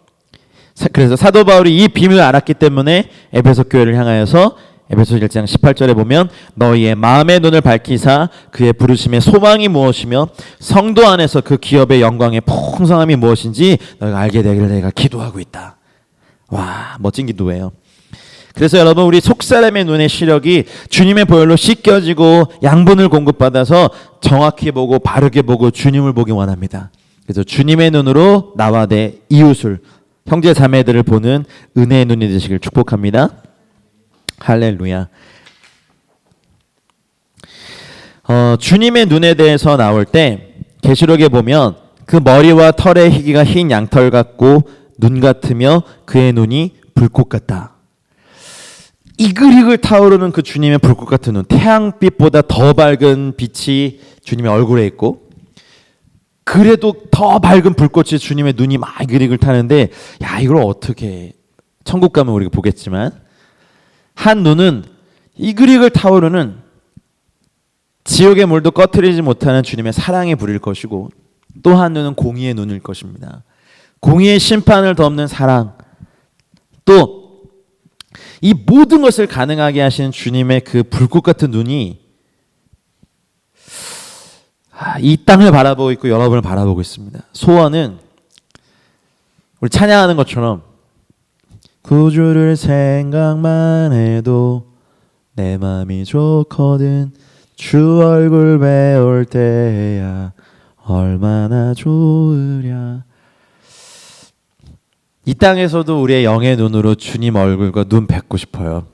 그래서 사도 바울이 이 비밀을 알았기 때문에 에베소 교회를 향하여서 에베소 1장 18절에 보면 너희의 마음의 눈을 밝히사 그의 부르심의 소망이 무엇이며 성도 안에서 그 기업의 영광의 풍성함이 무엇인지 너희가 알게 되기를 내가 기도하고 있다. 와 멋진 기도예요. 그래서 여러분 우리 속사람의 눈의 시력이 주님의 보혈로 씻겨지고 양분을 공급받아서 정확히 보고 바르게 보고 주님을 보기 원합니다. 그래서 주님의 눈으로 나와 내 이웃을 형제 자매들을 보는 은혜의 눈이 되시길 축복합니다. 할렐루야. 주님의 눈에 대해서 나올 때 계시록에 보면 그 머리와 털의 희기가 흰 양털 같고 눈 같으며 그의 눈이 불꽃 같다. 이글이글 타오르는 그 주님의 불꽃 같은 눈, 태양빛보다 더 밝은 빛이 주님의 얼굴에 있고 그래도 더 밝은 불꽃이 주님의 눈이 막 이글이글 타는데, 야, 이걸 어떻게, 천국 가면 우리가 보겠지만, 한 눈은 이글이글 타오르는 지옥의 물도 꺼트리지 못하는 주님의 사랑의 불일 것이고, 또 한 눈은 공의의 눈일 것입니다. 공의의 심판을 덮는 사랑, 또 이 모든 것을 가능하게 하시는 주님의 그 불꽃 같은 눈이 이 땅을 바라보고 있고 여러분을 바라보고 있습니다. 소원은 우리 찬양하는 것처럼 구주를 생각만 해도 내 맘이 좋거든, 주 얼굴 배울 때야 얼마나 좋으랴. 이 땅에서도 우리의 영의 눈으로 주님 얼굴과 눈 뵙고 싶어요.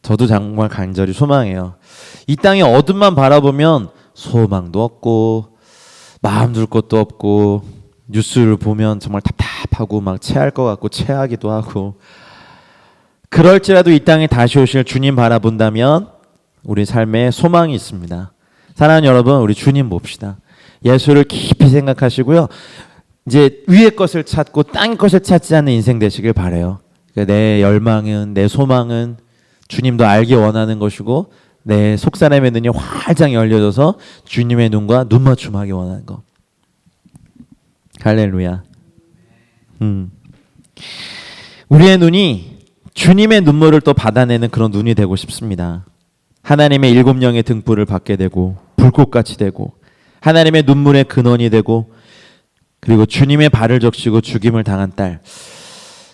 저도 정말 간절히 소망해요. 이 땅의 어둠만 바라보면 소망도 없고 마음 둘 것도 없고, 뉴스를 보면 정말 답답하고 막 체할 것 같고 체하기도 하고, 그럴지라도 이 땅에 다시 오실 주님 바라본다면 우리 삶에 소망이 있습니다. 사랑하는 여러분, 우리 주님 봅시다. 예수를 깊이 생각하시고요, 이제 위의 것을 찾고 땅의 것을 찾지 않는 인생 되시길 바라요. 그러니까 내 열망은, 내 소망은 주님도 알기 원하는 것이고, 내 속사람의 눈이 활짝 열려져서 주님의 눈과 눈 맞춤하기 원하는 것. 할렐루야. 우리의 눈이 주님의 눈물을 또 받아내는 그런 눈이 되고 싶습니다. 하나님의 7영의 등불을 받게 되고 불꽃같이 되고 하나님의 눈물의 근원이 되고, 그리고 주님의 발을 적시고 죽임을 당한 딸,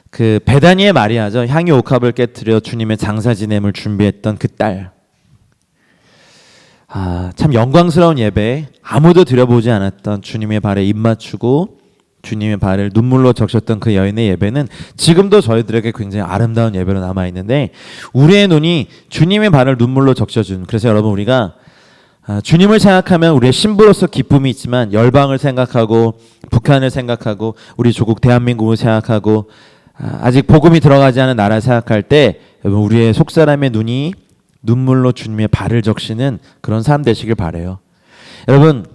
그 베다니의 마리아죠. 향유 옥합을 깨뜨려 주님의 장사 지냄을 준비했던 그 딸. 참 영광스러운 예배, 아무도 드려보지 않았던 주님의 발에 입 맞추고 주님의 발을 눈물로 적셨던 그 여인의 예배는 지금도 저희들에게 굉장히 아름다운 예배로 남아있는데, 우리의 눈이 주님의 발을 눈물로 적셔준, 그래서 여러분, 우리가 주님을 생각하면 우리의 신부로서 기쁨이 있지만 열방을 생각하고 북한을 생각하고 우리 조국 대한민국을 생각하고 아직 복음이 들어가지 않은 나라를 생각할 때, 여러분, 우리의 속사람의 눈이 눈물로 주님의 발을 적시는 그런 삶 되시길 바라요. 여러분,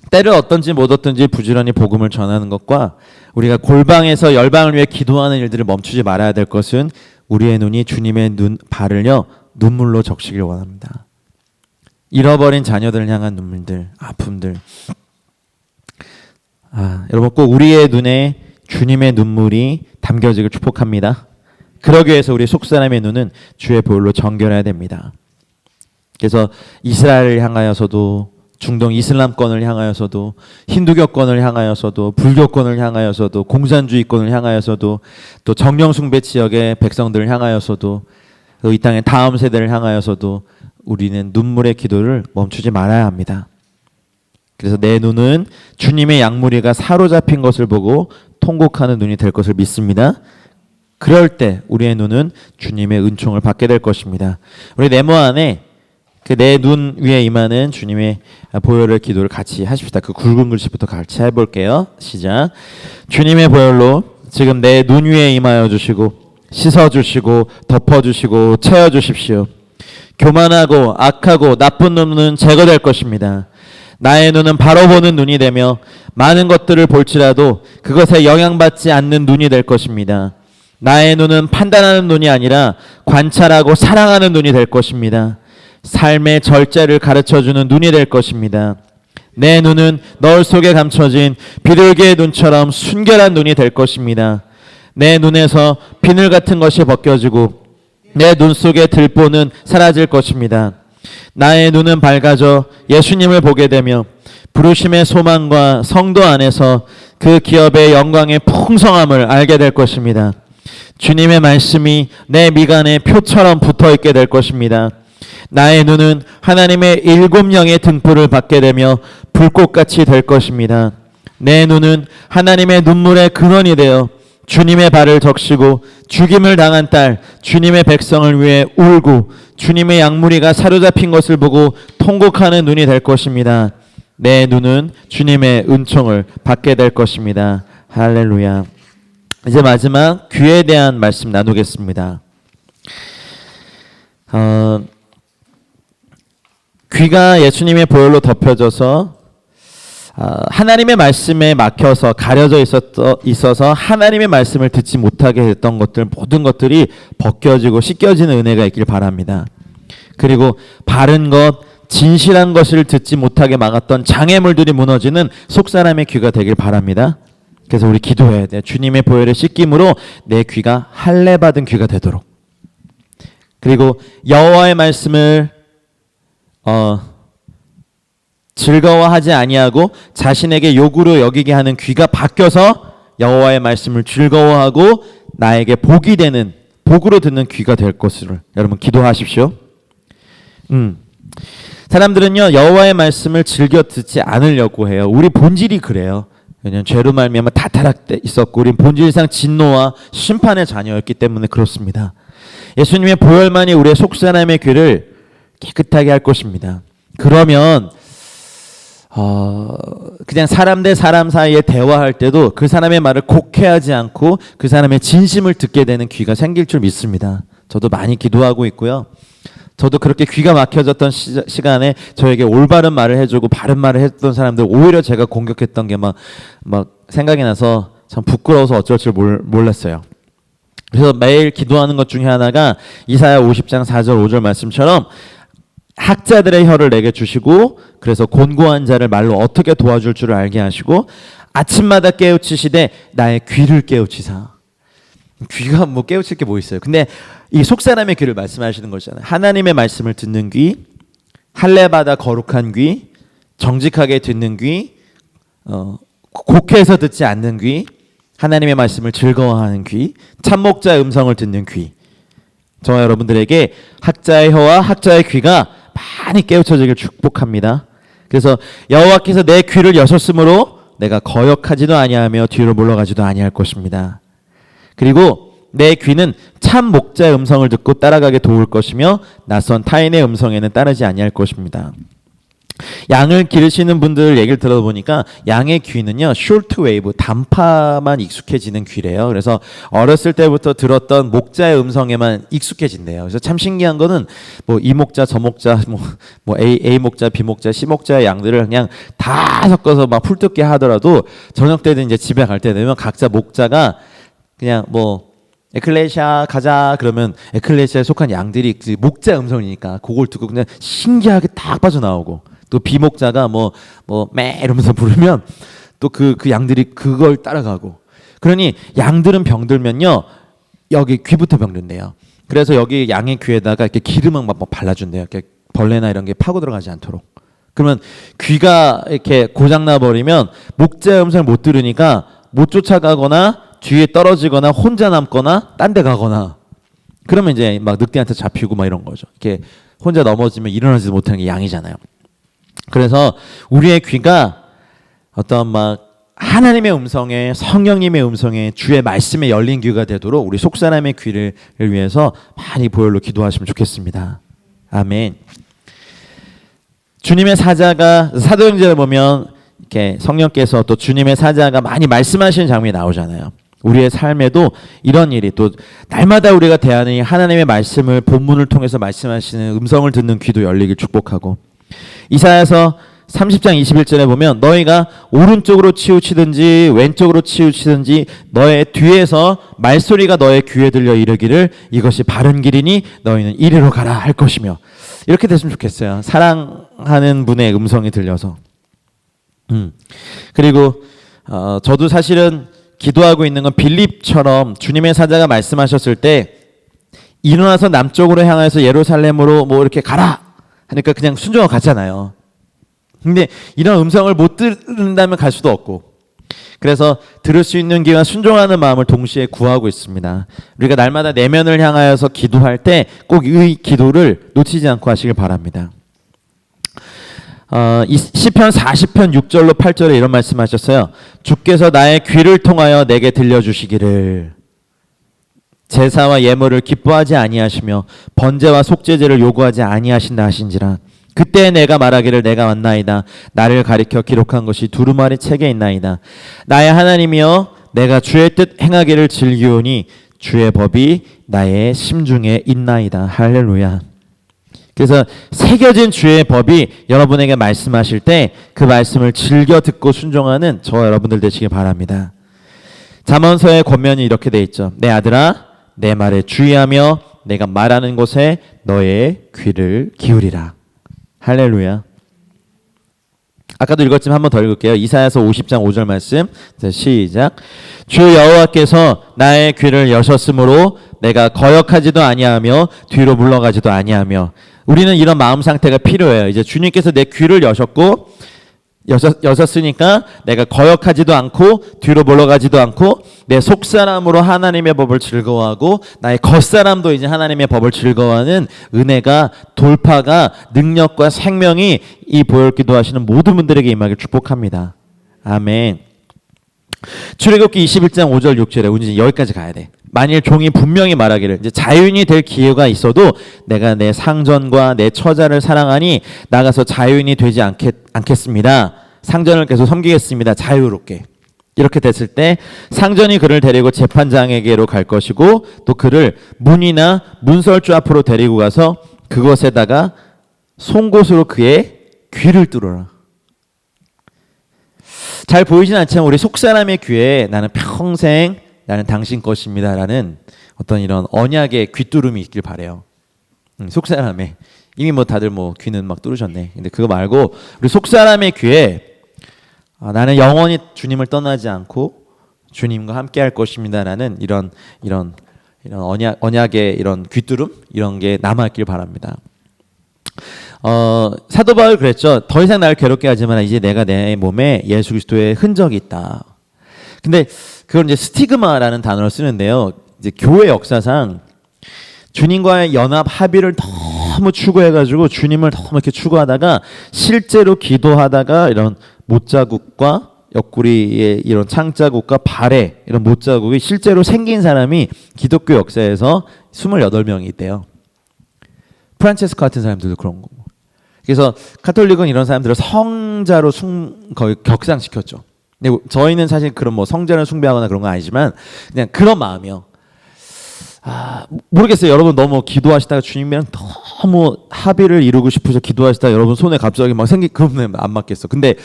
때를 얻든지 못 얻든지 부지런히 복음을 전하는 것과 우리가 골방에서 열방을 위해 기도하는 일들을 멈추지 말아야 될 것은 우리의 눈이 주님의 발을요 눈물로 적시길 원합니다. 잃어버린 자녀들을 향한 눈물들, 아픔들. 여러분, 꼭 우리의 눈에 주님의 눈물이 담겨지길 축복합니다. 그러기 위해서 우리 속사람의 눈은 주의 보혈로 정결해야 됩니다. 그래서 이스라엘을 향하여서도, 중동 이슬람권을 향하여서도, 힌두교권을 향하여서도, 불교권을 향하여서도, 공산주의권을 향하여서도, 또 정령숭배 지역의 백성들을 향하여서도, 이 땅의 다음 세대를 향하여서도 우리는 눈물의 기도를 멈추지 말아야 합니다. 그래서 내 눈은 주님의 양무리가 사로잡힌 것을 보고 통곡하는 눈이 될 것을 믿습니다. 그럴 때 우리의 눈은 주님의 은총을 받게 될 것입니다. 우리 네모 안에 그 내 눈 위에 임하는 주님의 보혈의 기도를 같이 하십시다. 그 굵은 글씨부터 같이 해볼게요. 시작. 주님의 보혈로 지금 내 눈 위에 임하여 주시고 씻어주시고 덮어주시고 채워주십시오. 교만하고 악하고 나쁜 눈은 제거될 것입니다. 나의 눈은 바로 보는 눈이 되며 많은 것들을 볼지라도 그것에 영향받지 않는 눈이 될 것입니다. 나의 눈은 판단하는 눈이 아니라 관찰하고 사랑하는 눈이 될 것입니다. 삶의 절제를 가르쳐주는 눈이 될 것입니다. 내 눈은 너울 속에 감춰진 비둘기의 눈처럼 순결한 눈이 될 것입니다. 내 눈에서 비늘 같은 것이 벗겨지고 내 눈 속의 들보는 사라질 것입니다. 나의 눈은 밝아져 예수님을 보게 되며 부르심의 소망과 성도 안에서 그 기업의 영광의 풍성함을 알게 될 것입니다. 주님의 말씀이 내 미간에 표처럼 붙어있게 될 것입니다. 나의 눈은 하나님의 7영의 등불을 받게 되며 불꽃같이 될 것입니다. 내 눈은 하나님의 눈물의 근원이 되어 주님의 발을 적시고 죽임을 당한 딸 주님의 백성을 위해 울고 주님의 양무리가 사로잡힌 것을 보고 통곡하는 눈이 될 것입니다. 내 눈은 주님의 은총을 받게 될 것입니다. 할렐루야. 이제 마지막 귀에 대한 말씀 나누겠습니다. 귀가 예수님의 보혈로 덮여져서 하나님의 말씀에 막혀서 가려져 있어서 하나님의 말씀을 듣지 못하게 됐던 것들, 모든 것들이 벗겨지고 씻겨지는 은혜가 있길 바랍니다. 그리고 바른 것, 진실한 것을 듣지 못하게 막았던 장애물들이 무너지는 속사람의 귀가 되길 바랍니다. 그래서 우리 기도해야 돼. 주님의 보혈의 씻김으로 내 귀가 할례 받은 귀가 되도록. 그리고 여호와의 말씀을 즐거워하지 아니하고 자신에게 욕으로 여기게 하는 귀가 바뀌어서 여호와의 말씀을 즐거워하고 나에게 복이 되는, 복으로 듣는 귀가 될 것을 여러분 기도하십시오. 사람들은요 여호와의 말씀을 즐겨 듣지 않으려고 해요. 우리 본질이 그래요. 왜냐하면 죄로 말미암아 다 타락돼 있었고 우린 본질상 진노와 심판의 자녀였기 때문에 그렇습니다. 예수님의 보혈만이 우리의 속사람의 귀를 깨끗하게 할 것입니다. 그러면 그냥 사람 대 사람 사이에 대화할 때도 그 사람의 말을 곡해하지 않고 그 사람의 진심을 듣게 되는 귀가 생길 줄 믿습니다. 저도 많이 기도하고 있고요. 저도 그렇게 귀가 막혀졌던 시간에 저에게 올바른 말을 해주고 바른 말을 했던 사람들 오히려 제가 공격했던 게 막 생각이 나서 참 부끄러워서 어쩔 줄 몰랐어요. 그래서 매일 기도하는 것 중에 하나가 이사야 50장 4절 5절 말씀처럼 학자들의 혀를 내게 주시고 그래서 곤고한 자를 말로 어떻게 도와줄 줄을 알게 하시고 아침마다 깨우치시되 나의 귀를 깨우치사. 귀가 뭐 깨우칠 게 뭐 있어요. 근데 이 속사람의 귀를 말씀하시는 거잖아요. 하나님의 말씀을 듣는 귀, 할례받아 거룩한 귀, 정직하게 듣는 귀, 곡해서 듣지 않는 귀, 하나님의 말씀을 즐거워하는 귀, 참목자의 음성을 듣는 귀. 저와 여러분들에게 학자의 혀와 학자의 귀가 많이 깨우쳐지길 축복합니다. 그래서 여호와께서 내 귀를 여셨으므로 내가 거역하지도 아니하며 뒤로 물러가지도 아니할 것입니다. 그리고 내 귀는 참 목자의 음성을 듣고 따라가게 도울 것이며 낯선 타인의 음성에는 따르지 아니할 것입니다. 양을 기르시는 분들 얘기를 들어보니까 양의 귀는요 숄트 웨이브, 단파만 익숙해지는 귀래요. 그래서 어렸을 때부터 들었던 목자의 음성에만 익숙해진대요. 그래서 참 신기한 거는 뭐 이 목자 저 목자 뭐 A 목자 B 목자 C 목자의 양들을 그냥 다 섞어서 막 풀뜯기 하더라도 저녁 때든 이제 집에 갈 때 되면 각자 목자가 그냥 뭐 에클레시아 가자 그러면 에클레시아에 속한 양들이 목자 음성이니까 그걸 듣고 그냥 신기하게 딱 빠져나오고 또 비목자가 매 이러면서 부르면 또 그 양들이 그걸 따라가고 그러니 양들은 병들면요 여기 귀부터 병든대요. 그래서 여기 양의 귀에다가 이렇게 기름을 막 발라준대요. 이렇게 벌레나 이런 게 파고 들어가지 않도록. 그러면 귀가 이렇게 고장나 버리면 목자의 음성을 못 들으니까 못 쫓아가거나 뒤에 떨어지거나 혼자 남거나 딴 데 가거나 그러면 이제 막 늑대한테 잡히고 막 이런 거죠. 이렇게 혼자 넘어지면 일어나지도 못하는 게 양이잖아요. 그래서 우리의 귀가 어떤 막 하나님의 음성에 성령님의 음성에 주의 말씀에 열린 귀가 되도록 우리 속사람의 귀를 위해서 많이 보혈로 기도하시면 좋겠습니다. 아멘. 주님의 사자가 사도행전을 보면 이렇게 성령께서 또 주님의 사자가 많이 말씀하시는 장면이 나오잖아요. 우리의 삶에도 이런 일이 또 날마다 우리가 대하는 이 하나님의 말씀을 본문을 통해서 말씀하시는 음성을 듣는 귀도 열리길 축복하고 이사야서 30장 21절에 보면 너희가 오른쪽으로 치우치든지 왼쪽으로 치우치든지 너의 뒤에서 말소리가 너의 귀에 들려 이르기를 이것이 바른 길이니 너희는 이리로 가라 할 것이며 이렇게 됐으면 좋겠어요. 사랑하는 분의 음성이 들려서 그리고 저도 사실은 기도하고 있는 건 빌립처럼 주님의 사자가 말씀하셨을 때 일어나서 남쪽으로 향해서 예루살렘으로 뭐 이렇게 가라 하니까 그냥 순종하고 갔잖아요. 근데 이런 음성을 못 들은다면 갈 수도 없고 그래서 들을 수 있는 귀와 순종하는 마음을 동시에 구하고 있습니다. 우리가 날마다 내면을 향하여서 기도할 때 꼭 이 기도를 놓치지 않고 하시길 바랍니다. 시편 40편 6절로 8절에 이런 말씀하셨어요. 주께서 나의 귀를 통하여 내게 들려주시기를 제사와 예물을 기뻐하지 아니하시며 번제와 속죄제를 요구하지 아니하신다 하신지라. 그때 내가 말하기를 내가 왔나이다. 나를 가리켜 기록한 것이 두루마리 책에 있나이다. 나의 하나님이여 내가 주의 뜻 행하기를 즐기오니 주의 법이 나의 심중에 있나이다. 할렐루야. 그래서 새겨진 주의 법이 여러분에게 말씀하실 때 그 말씀을 즐겨 듣고 순종하는 저와 여러분들 되시길 바랍니다. 잠언서의 권면이 이렇게 돼 있죠. 내 아들아, 내 말에 주의하며 내가 말하는 곳에 너의 귀를 기울이라. 할렐루야. 아까도 읽었지만 한번 더 읽을게요. 이사야서 50장 5절 말씀. 자, 시작. 주 여호와께서 나의 귀를 여셨으므로 내가 거역하지도 아니하며 뒤로 물러가지도 아니하며. 우리는 이런 마음 상태가 필요해요. 이제 주님께서 내 귀를 여셨고 여셨으니까 내가 거역하지도 않고 뒤로 물러가지도 않고 내 속사람으로 하나님의 법을 즐거워하고 나의 겉사람도 이제 하나님의 법을 즐거워하는 은혜가, 돌파가, 능력과 생명이 이 보혈기도 하시는 모든 분들에게 임하길 축복합니다. 아멘. 출애굽기 21장 5절 6절에 우리 여기까지 가야 돼. 만일 종이 분명히 말하기를 이제 자유인이 될 기회가 있어도 내가 내 상전과 내 처자를 사랑하니 나가서 자유인이 되지 않겠습니다. 상전을 계속 섬기겠습니다. 자유롭게. 이렇게 됐을 때 상전이 그를 데리고 재판장에게로 갈 것이고 또 그를 문이나 문설주 앞으로 데리고 가서 그것에다가 송곳으로 그의 귀를 뚫어라. 잘 보이진 않지만 우리 속사람의 귀에 나는 평생 나는 당신 것입니다 라는 어떤 이런 언약의 귀뚫음이 있길 바래요. 속사람의 이미 뭐 다들 뭐 귀는 막 뚫으셨네. 근데 그거 말고 우리 속사람의 귀에 나는 영원히 주님을 떠나지 않고 주님과 함께 할 것입니다 라는 이런 언약의 이런 귀뚫음 이런 게 남아있길 바랍니다. 사도 바울 그랬죠. 더 이상 나를 괴롭게 하지만 이제 내가 내 몸에 예수 그리스도의 흔적이 있다. 근데 그걸 이제 스티그마라는 단어를 쓰는데요. 이제 교회 역사상 주님과의 연합 합의를 너무 추구해가지고 주님을 너무 이렇게 추구하다가 실제로 기도하다가 이런 못자국과 옆구리의 이런 창자국과 발에 이런 못자국이 실제로 생긴 사람이 기독교 역사에서 28명이 있대요. 프란체스코 같은 사람들도 그런 거고. 그래서 카톨릭은 이런 사람들을 성자로 거의 격상시켰죠. 근데 저희는 사실 그런 뭐 성자를 숭배하거나 그런 건 아니지만 그냥 그런 마음이요. 모르겠어요. 여러분 너무 기도하시다가 주님이랑 너무 합의를 이루고 싶으셔 기도하시다가 여러분 손에 갑자기 막 그러면 안 맞겠어. 근데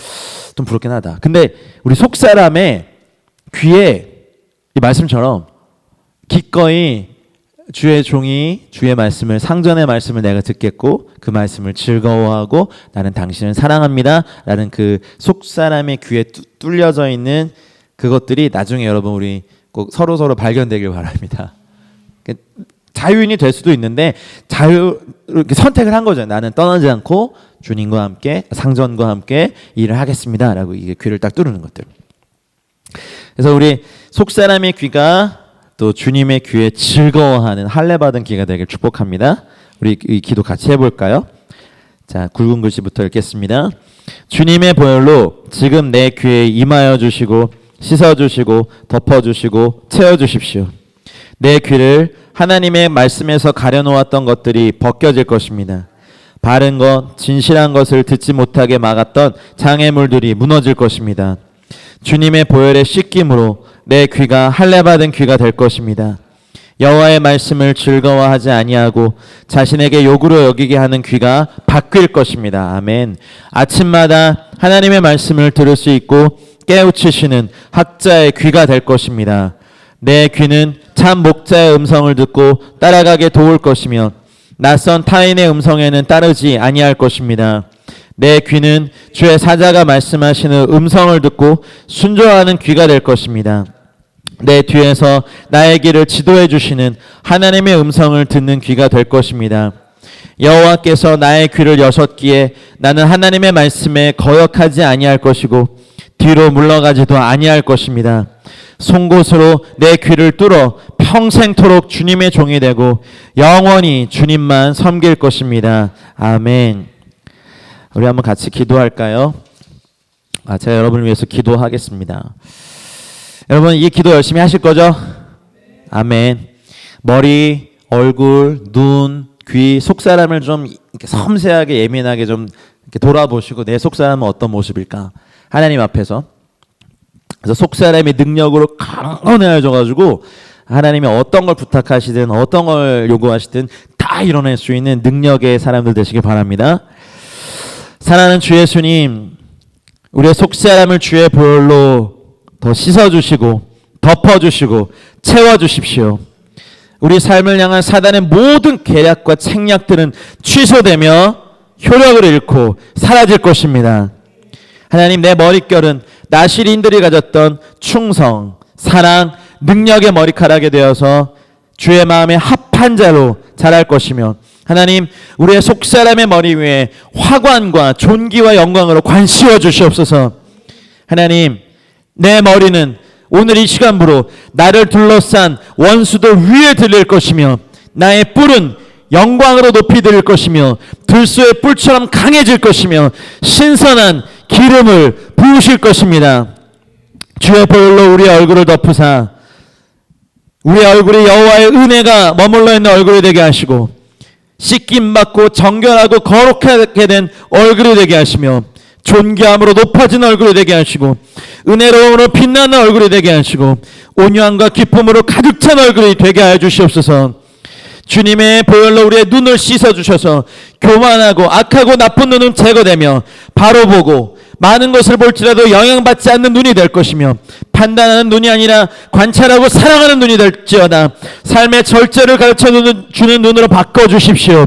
좀 부럽긴 하다. 근데 우리 속사람의 귀에 이 말씀처럼 기꺼이 주의 종이 주의 말씀을 상전의 말씀을 내가 듣겠고 그 말씀을 즐거워하고 나는 당신을 사랑합니다 라는 그 속사람의 귀에 뚫려져 있는 그것들이 나중에 여러분 우리 꼭 서로 발견되길 바랍니다. 자유인이 될 수도 있는데 이렇게 선택을 한 거죠. 나는 떠나지 않고 주님과 함께 상전과 함께 일을 하겠습니다 라고 이게 귀를 딱 뚫는 것들. 그래서 우리 속사람의 귀가 또 주님의 귀에 즐거워하는 할례받은 귀가 되길 축복합니다. 우리 이 기도 같이 해볼까요? 자, 굵은 글씨부터 읽겠습니다. 주님의 보혈로 지금 내 귀에 임하여 주시고 씻어주시고 덮어주시고 채워주십시오. 내 귀를 하나님의 말씀에서 가려놓았던 것들이 벗겨질 것입니다. 바른 것, 진실한 것을 듣지 못하게 막았던 장애물들이 무너질 것입니다. 주님의 보혈의 씻김으로 내 귀가 할례받은 귀가 될 것입니다. 여호와의 말씀을 즐거워하지 아니하고 자신에게 욕으로 여기게 하는 귀가 바뀔 것입니다. 아멘. 아침마다 하나님의 말씀을 들을 수 있고 깨우치시는 학자의 귀가 될 것입니다. 내 귀는 참 목자의 음성을 듣고 따라가게 도울 것이며 낯선 타인의 음성에는 따르지 아니할 것입니다. 내 귀는 주의 사자가 말씀하시는 음성을 듣고 순종하는 귀가 될 것입니다. 내 뒤에서 나의 길을 지도해 주시는 하나님의 음성을 듣는 귀가 될 것입니다. 여호와께서 나의 귀를 여셨기에 나는 하나님의 말씀에 거역하지 아니할 것이고 뒤로 물러가지도 아니할 것입니다. 송곳으로 내 귀를 뚫어 평생토록 주님의 종이 되고 영원히 주님만 섬길 것입니다. 아멘. 우리 한번 같이 기도할까요? 제가 여러분을 위해서 기도하겠습니다. 여러분 이 기도 열심히 하실 거죠? 아멘. 머리, 얼굴, 눈, 귀, 속사람을 좀 이렇게 섬세하게 예민하게 좀 이렇게 돌아보시고 내 속사람은 어떤 모습일까? 하나님 앞에서. 그래서 속사람의 능력으로 강건해져가지고 하나님이 어떤 걸 부탁하시든 어떤 걸 요구하시든 다 다 이뤄낼 수 있는 능력의 사람들 되시길 바랍니다. 사랑하는 주 예수님, 우리의 속사람을 주의 보혈로 더 씻어주시고 덮어주시고 채워주십시오. 우리 삶을 향한 사단의 모든 계략과 책략들은 취소되며 효력을 잃고 사라질 것입니다. 하나님, 내 머릿결은 나시린들이 가졌던 충성, 사랑, 능력의 머리카락이 되어서 주의 마음에 합한 자로 자랄 것이며, 하나님, 우리의 속사람의 머리 위에 화관과 존귀와 영광으로 관씌워 주시옵소서. 하나님, 내 머리는 오늘 이 시간부로 나를 둘러싼 원수들 위에 들릴 것이며, 나의 뿔은 영광으로 높이 들릴 것이며, 들소의 뿔처럼 강해질 것이며, 신선한 기름을 부으실 것입니다. 주의 보혈로 우리의 얼굴을 덮으사 우리의 얼굴이 여호와의 은혜가 머물러 있는 얼굴이 되게 하시고, 씻김 받고 정결하고 거룩하게 된 얼굴이 되게 하시며, 존귀함으로 높아진 얼굴이 되게 하시고, 은혜로움으로 빛나는 얼굴이 되게 하시고, 온유함과 기쁨으로 가득 찬 얼굴이 되게 하여 주시옵소서. 주님의 보혈로 우리의 눈을 씻어주셔서 교만하고 악하고 나쁜 눈은 제거되며 바로 보고 많은 것을 볼지라도 영향받지 않는 눈이 될 것이며, 판단하는 눈이 아니라 관찰하고 사랑하는 눈이 될지어다. 삶의 절제를 가르쳐 주는 눈으로 바꿔주십시오.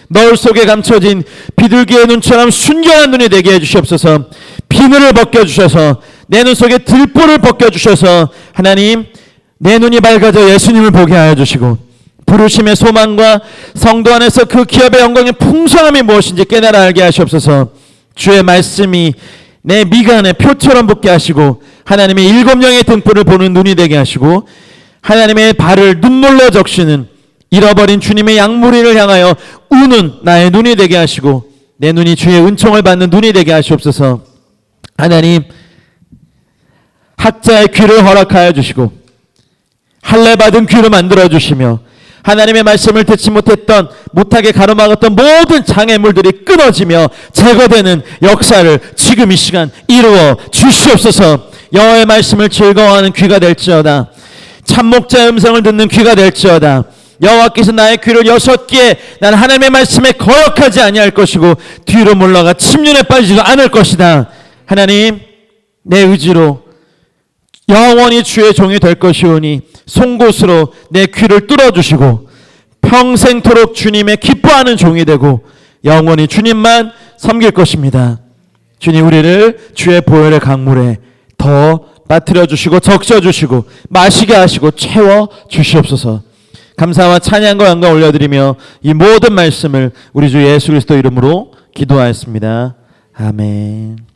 너울 속에 감춰진 비둘기의 눈처럼 순결한 눈이 되게 해주시옵소서. 비늘을 벗겨주셔서 내 눈 속에 들보를 벗겨주셔서 하나님, 내 눈이 밝아져 예수님을 보게 하여 주시고, 부르심의 소망과 성도 안에서 그 기업의 영광의 풍성함이 무엇인지 깨달아 알게 하시옵소서. 주의 말씀이 내 미간에 표처럼 붙게 하시고, 하나님의 일곱 영의 등불을 보는 눈이 되게 하시고, 하나님의 발을 눈물로 적시는 잃어버린 주님의 양무리를 향하여 우는 나의 눈이 되게 하시고, 내 눈이 주의 은총을 받는 눈이 되게 하시옵소서. 하나님, 학자의 귀를 허락하여 주시고 할례 받은 귀를 만들어 주시며, 하나님의 말씀을 듣지 못하게 가로막았던 모든 장애물들이 끊어지며 제거되는 역사를 지금 이 시간 이루어 주시옵소서. 여호와의 말씀을 즐거워하는 귀가 될지어다. 참목자의 음성을 듣는 귀가 될지어다. 여호와께서 나의 귀를 여셨기에 난 하나님의 말씀에 거역하지 아니할 것이고 뒤로 물러가 침륜에 빠지지도 않을 것이다. 하나님, 내 의지로 영원히 주의 종이 될 것이오니 송곳으로 내 귀를 뚫어주시고 평생토록 주님의 기뻐하는 종이 되고 영원히 주님만 섬길 것입니다. 주님, 우리를 주의 보혈의 강물에 더 빠뜨려 주시고 적셔 주시고 마시게 하시고 채워 주시옵소서. 감사와 찬양과 영광 올려드리며 이 모든 말씀을 우리 주 예수 그리스도 이름으로 기도하였습니다. 아멘.